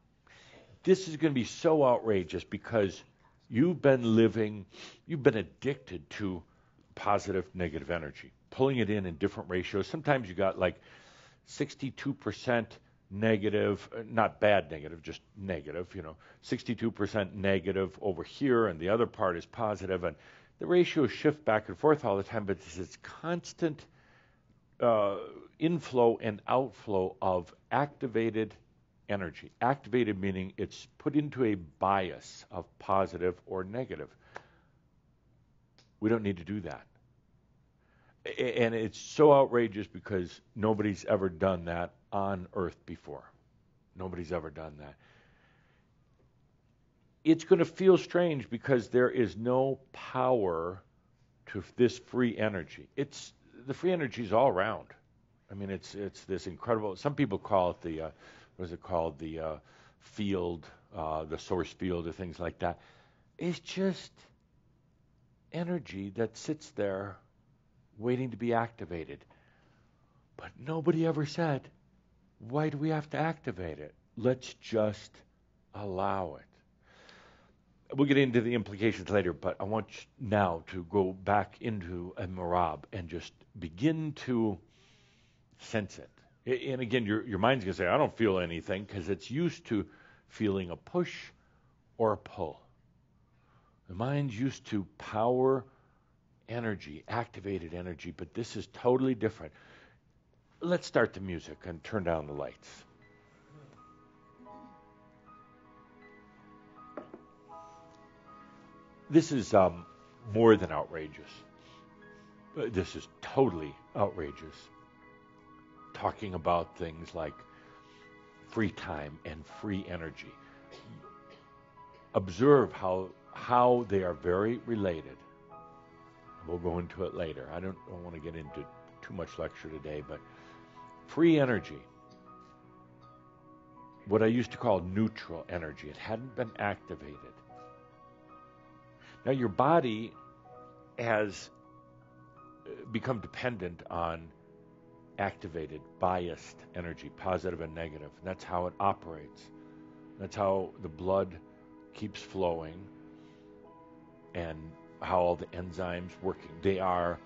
This is going to be so outrageous because you've been addicted to positive, negative energy, pulling it in different ratios. Sometimes you got like 62% negative, not bad negative, just negative, 62% negative over here, and the other part is positive, and the ratios shift back and forth all the time, but it's this constant inflow and outflow of activated energy. Activated meaning it's put into a bias of positive or negative. We don't need to do that. And it's so outrageous because nobody's ever done that on Earth before. Nobody's ever done that. It's going to feel strange because there is no power to this free energy. The free energy is all around. I mean, it's this incredible. Some people call it the what is it called? The field, the source field, or things like that. It's just energy that sits there waiting to be activated. But nobody ever said, why do we have to activate it? Let's just allow it. We'll get into the implications later, but I want you now to go back into a marab and just begin to sense it. And again, your mind's going to say, I don't feel anything, because it's used to feeling a push or a pull. The mind's used to power energy, activated energy, but this is totally different. Let's start the music and turn down the lights. This is more than outrageous. This is totally outrageous. Talking about things like free time and free energy. Observe how they are very related. We'll go into it later. I don't want to get into too much lecture today, but free energy, what I used to call neutral energy, it hadn't been activated. Now your body has become dependent on activated, biased energy, positive and negative. And that's how it operates. That's how the blood keeps flowing and how all the enzymes working. They are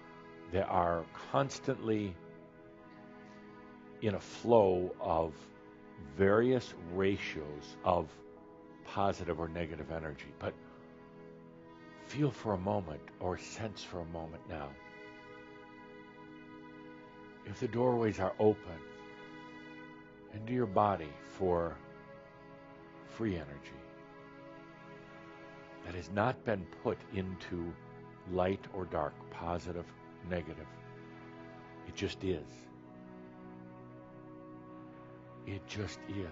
constantly in a flow of various ratios of positive or negative energy. But feel for a moment, or sense for a moment now, if the doorways are open into your body for free energy that has not been put into light or dark, positive, negative. It just is. It just is.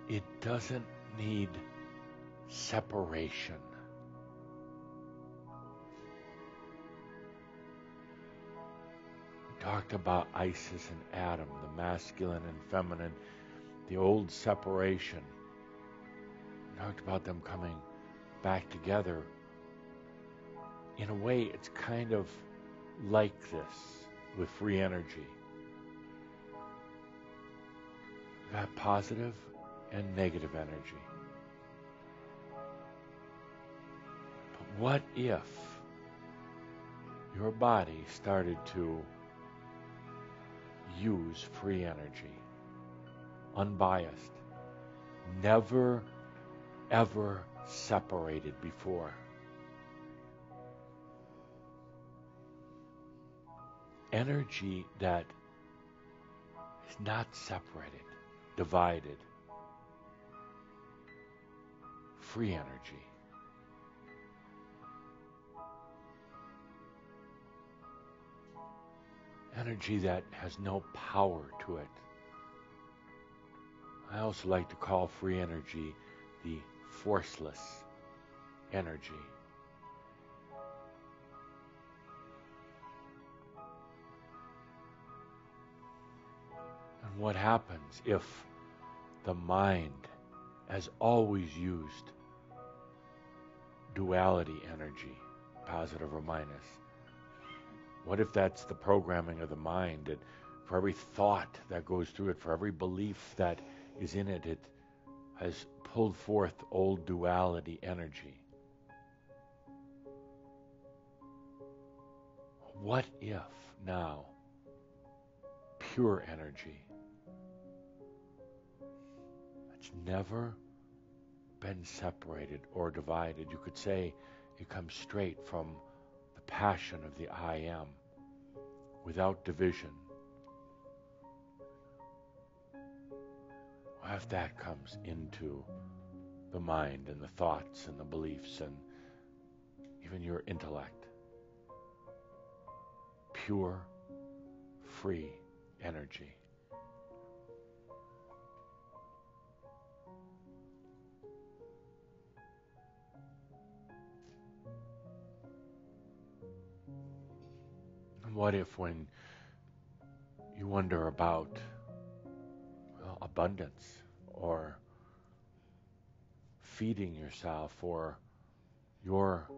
It doesn't need separation. We talked about Isis and Adam, the masculine and feminine, the old separation. We talked about them coming back together. In a way, it's kind of like this with free energy. We've got positive and negative energy. But what if your body started to use free energy, unbiased, never, ever separated before? Energy that is not separated, divided. Free energy. Energy that has no power to it. I also like to call free energy the forceless energy. And what happens if the mind has always used duality energy, positive or minus? What if that's the programming of the mind, that for every thought that goes through it, for every belief that is in it, it has pulled forth old duality energy? What if now pure energy that's never been separated or divided, you could say it comes straight from the passion of the I Am, without division. What if that comes into the mind and the thoughts and the beliefs and even your intellect? Pure, free energy. And what if when you wonder about, well, abundance or feeding yourself or your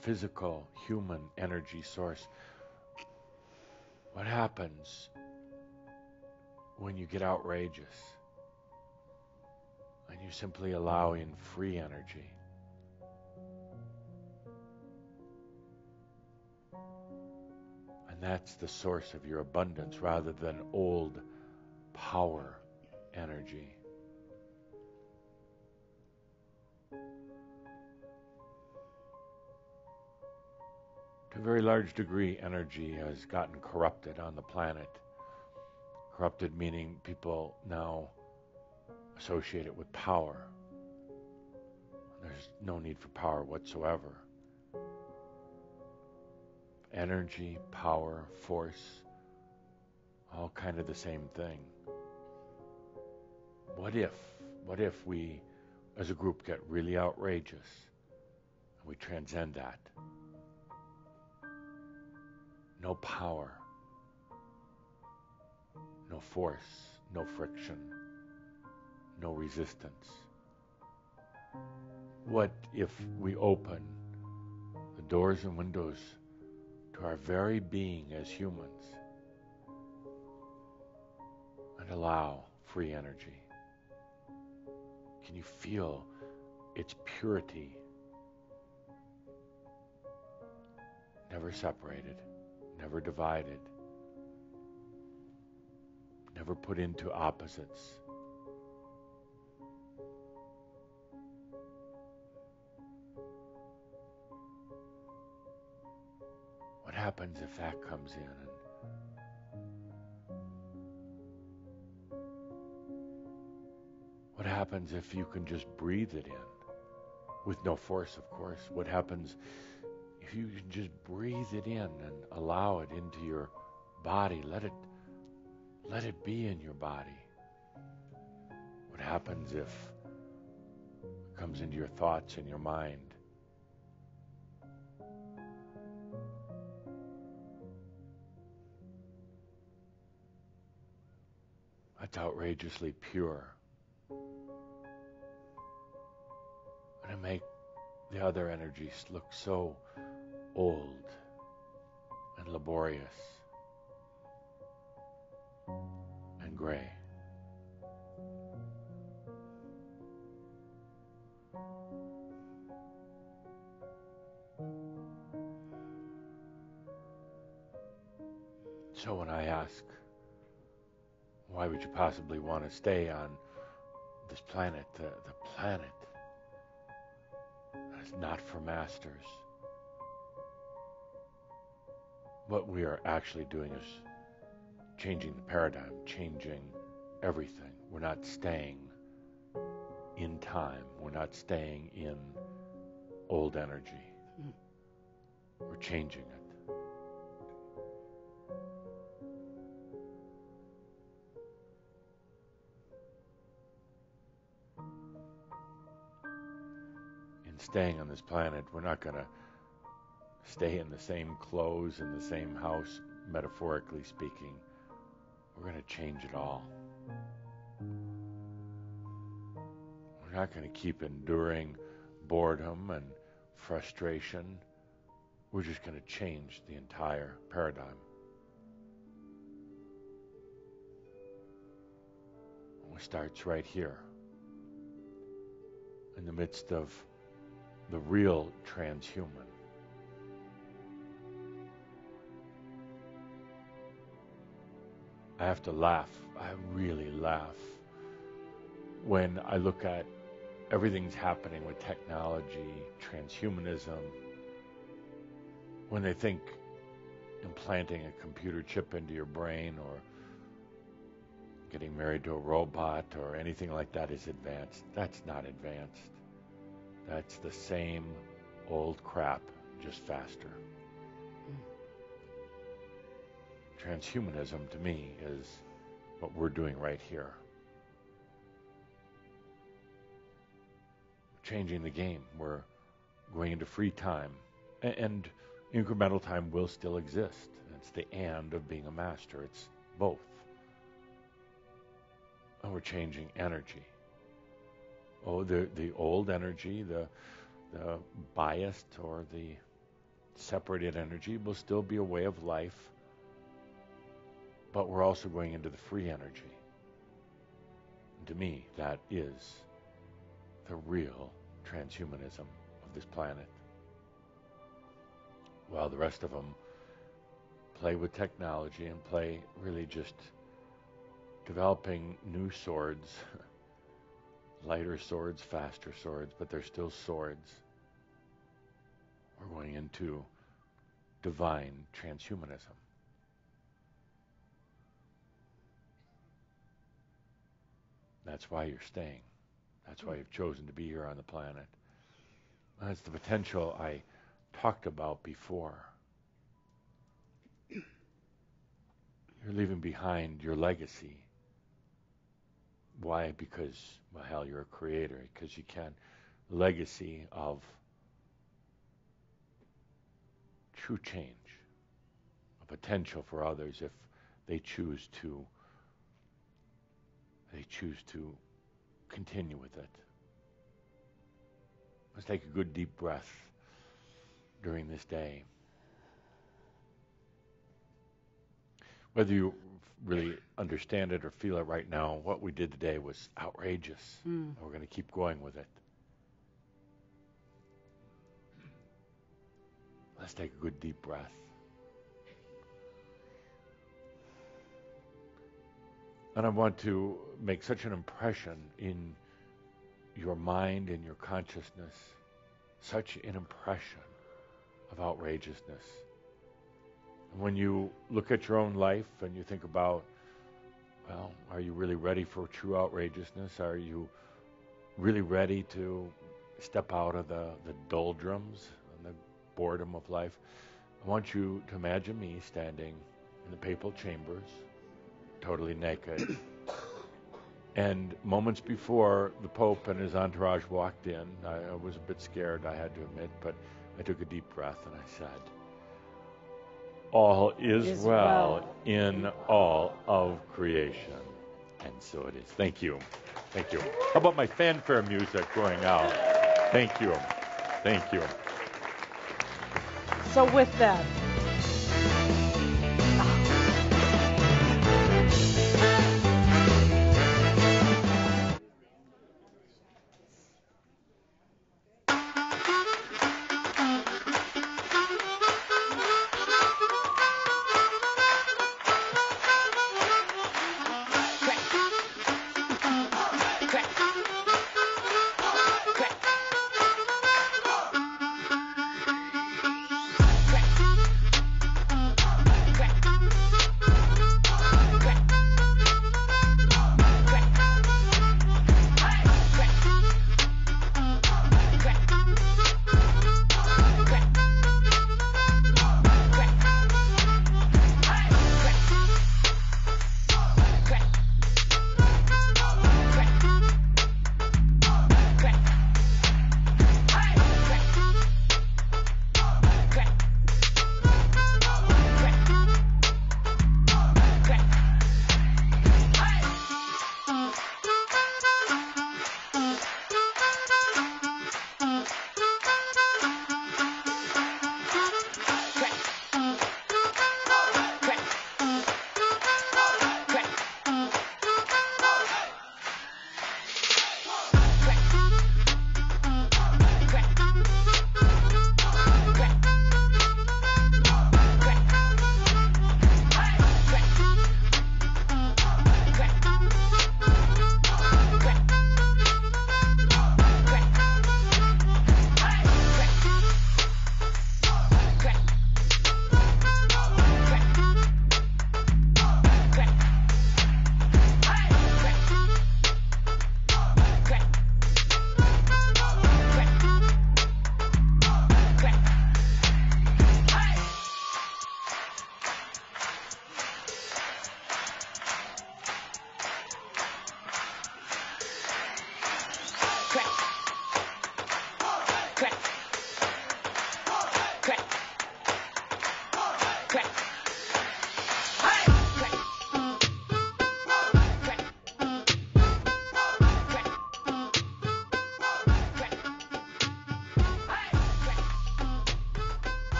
physical human energy source, what happens when you get outrageous and you simply allow in free energy? And that's the source of your abundance rather than old power energy. To a very large degree, energy has gotten corrupted on the planet. Corrupted meaning people now associate it with power. There's no need for power whatsoever. Energy, power, force, all kind of the same thing. What if we as a group get really outrageous and we transcend that? No power, no force, no friction, no resistance. What if we open the doors and windows to our very being as humans and allow free energy? Can you feel its purity? Never separated, never divided, never put into opposites. What happens if that comes in? What happens if you can just breathe it in? With no force, of course. What happens if you can just breathe it in and allow it into your body? Let it be in your body. What happens if it comes into your thoughts and your mind? That's outrageously pure. And it make the other energies look so old and laborious and gray. So when I ask, why would you possibly want to stay on this planet, the planet that is not for masters? What we are actually doing is changing the paradigm, changing everything. We're not staying in time. We're not staying in old energy. We're changing it. Staying on this planet, we're not going to stay in the same clothes in the same house, metaphorically speaking. We're going to change it all. We're not going to keep enduring boredom and frustration. We're just going to change the entire paradigm. And it starts right here, in the midst of the real transhuman. I have to laugh. I really laugh when I look at everything's happening with technology, transhumanism, when they think implanting a computer chip into your brain or getting married to a robot or anything like that is advanced. That's not advanced. That's the same old crap, just faster. Transhumanism, to me, is what we're doing right here. Changing the game. We're going into free time. And incremental time will still exist. It's the and of being a master. It's both. And we're changing energy. Oh, the old energy, the biased or the separated energy will still be a way of life, but we're also going into the free energy. And to me, that is the real transhumanism of this planet. While the rest of them play with technology and play really just developing new swords, lighter swords, faster swords, but they're still swords. We're going into divine transhumanism. That's why you're staying. That's why you've chosen to be here on the planet. That's the potential I talked about before. You're leaving behind your legacy. Why? Because, well, hell, you're a creator. Because you can. Legacy of true change. A potential for others if they choose to continue with it. Let's take a good deep breath during this day. Whether you really understand it or feel it right now, what we did today was outrageous. And we're going to keep going with it. Let's take a good deep breath. And I want to make such an impression in your mind and your consciousness, such an impression of outrageousness. And when you look at your own life and you think about, well, are you really ready for true outrageousness? Are you really ready to step out of the doldrums and the boredom of life? I want you to imagine me standing in the papal chambers, totally naked. And moments before the Pope and his entourage walked in, I was a bit scared, I had to admit, but I took a deep breath and I said, all is well in all of creation. And so it is. Thank you. Thank you. How about my fanfare music going out? Thank you. Thank you. So with that,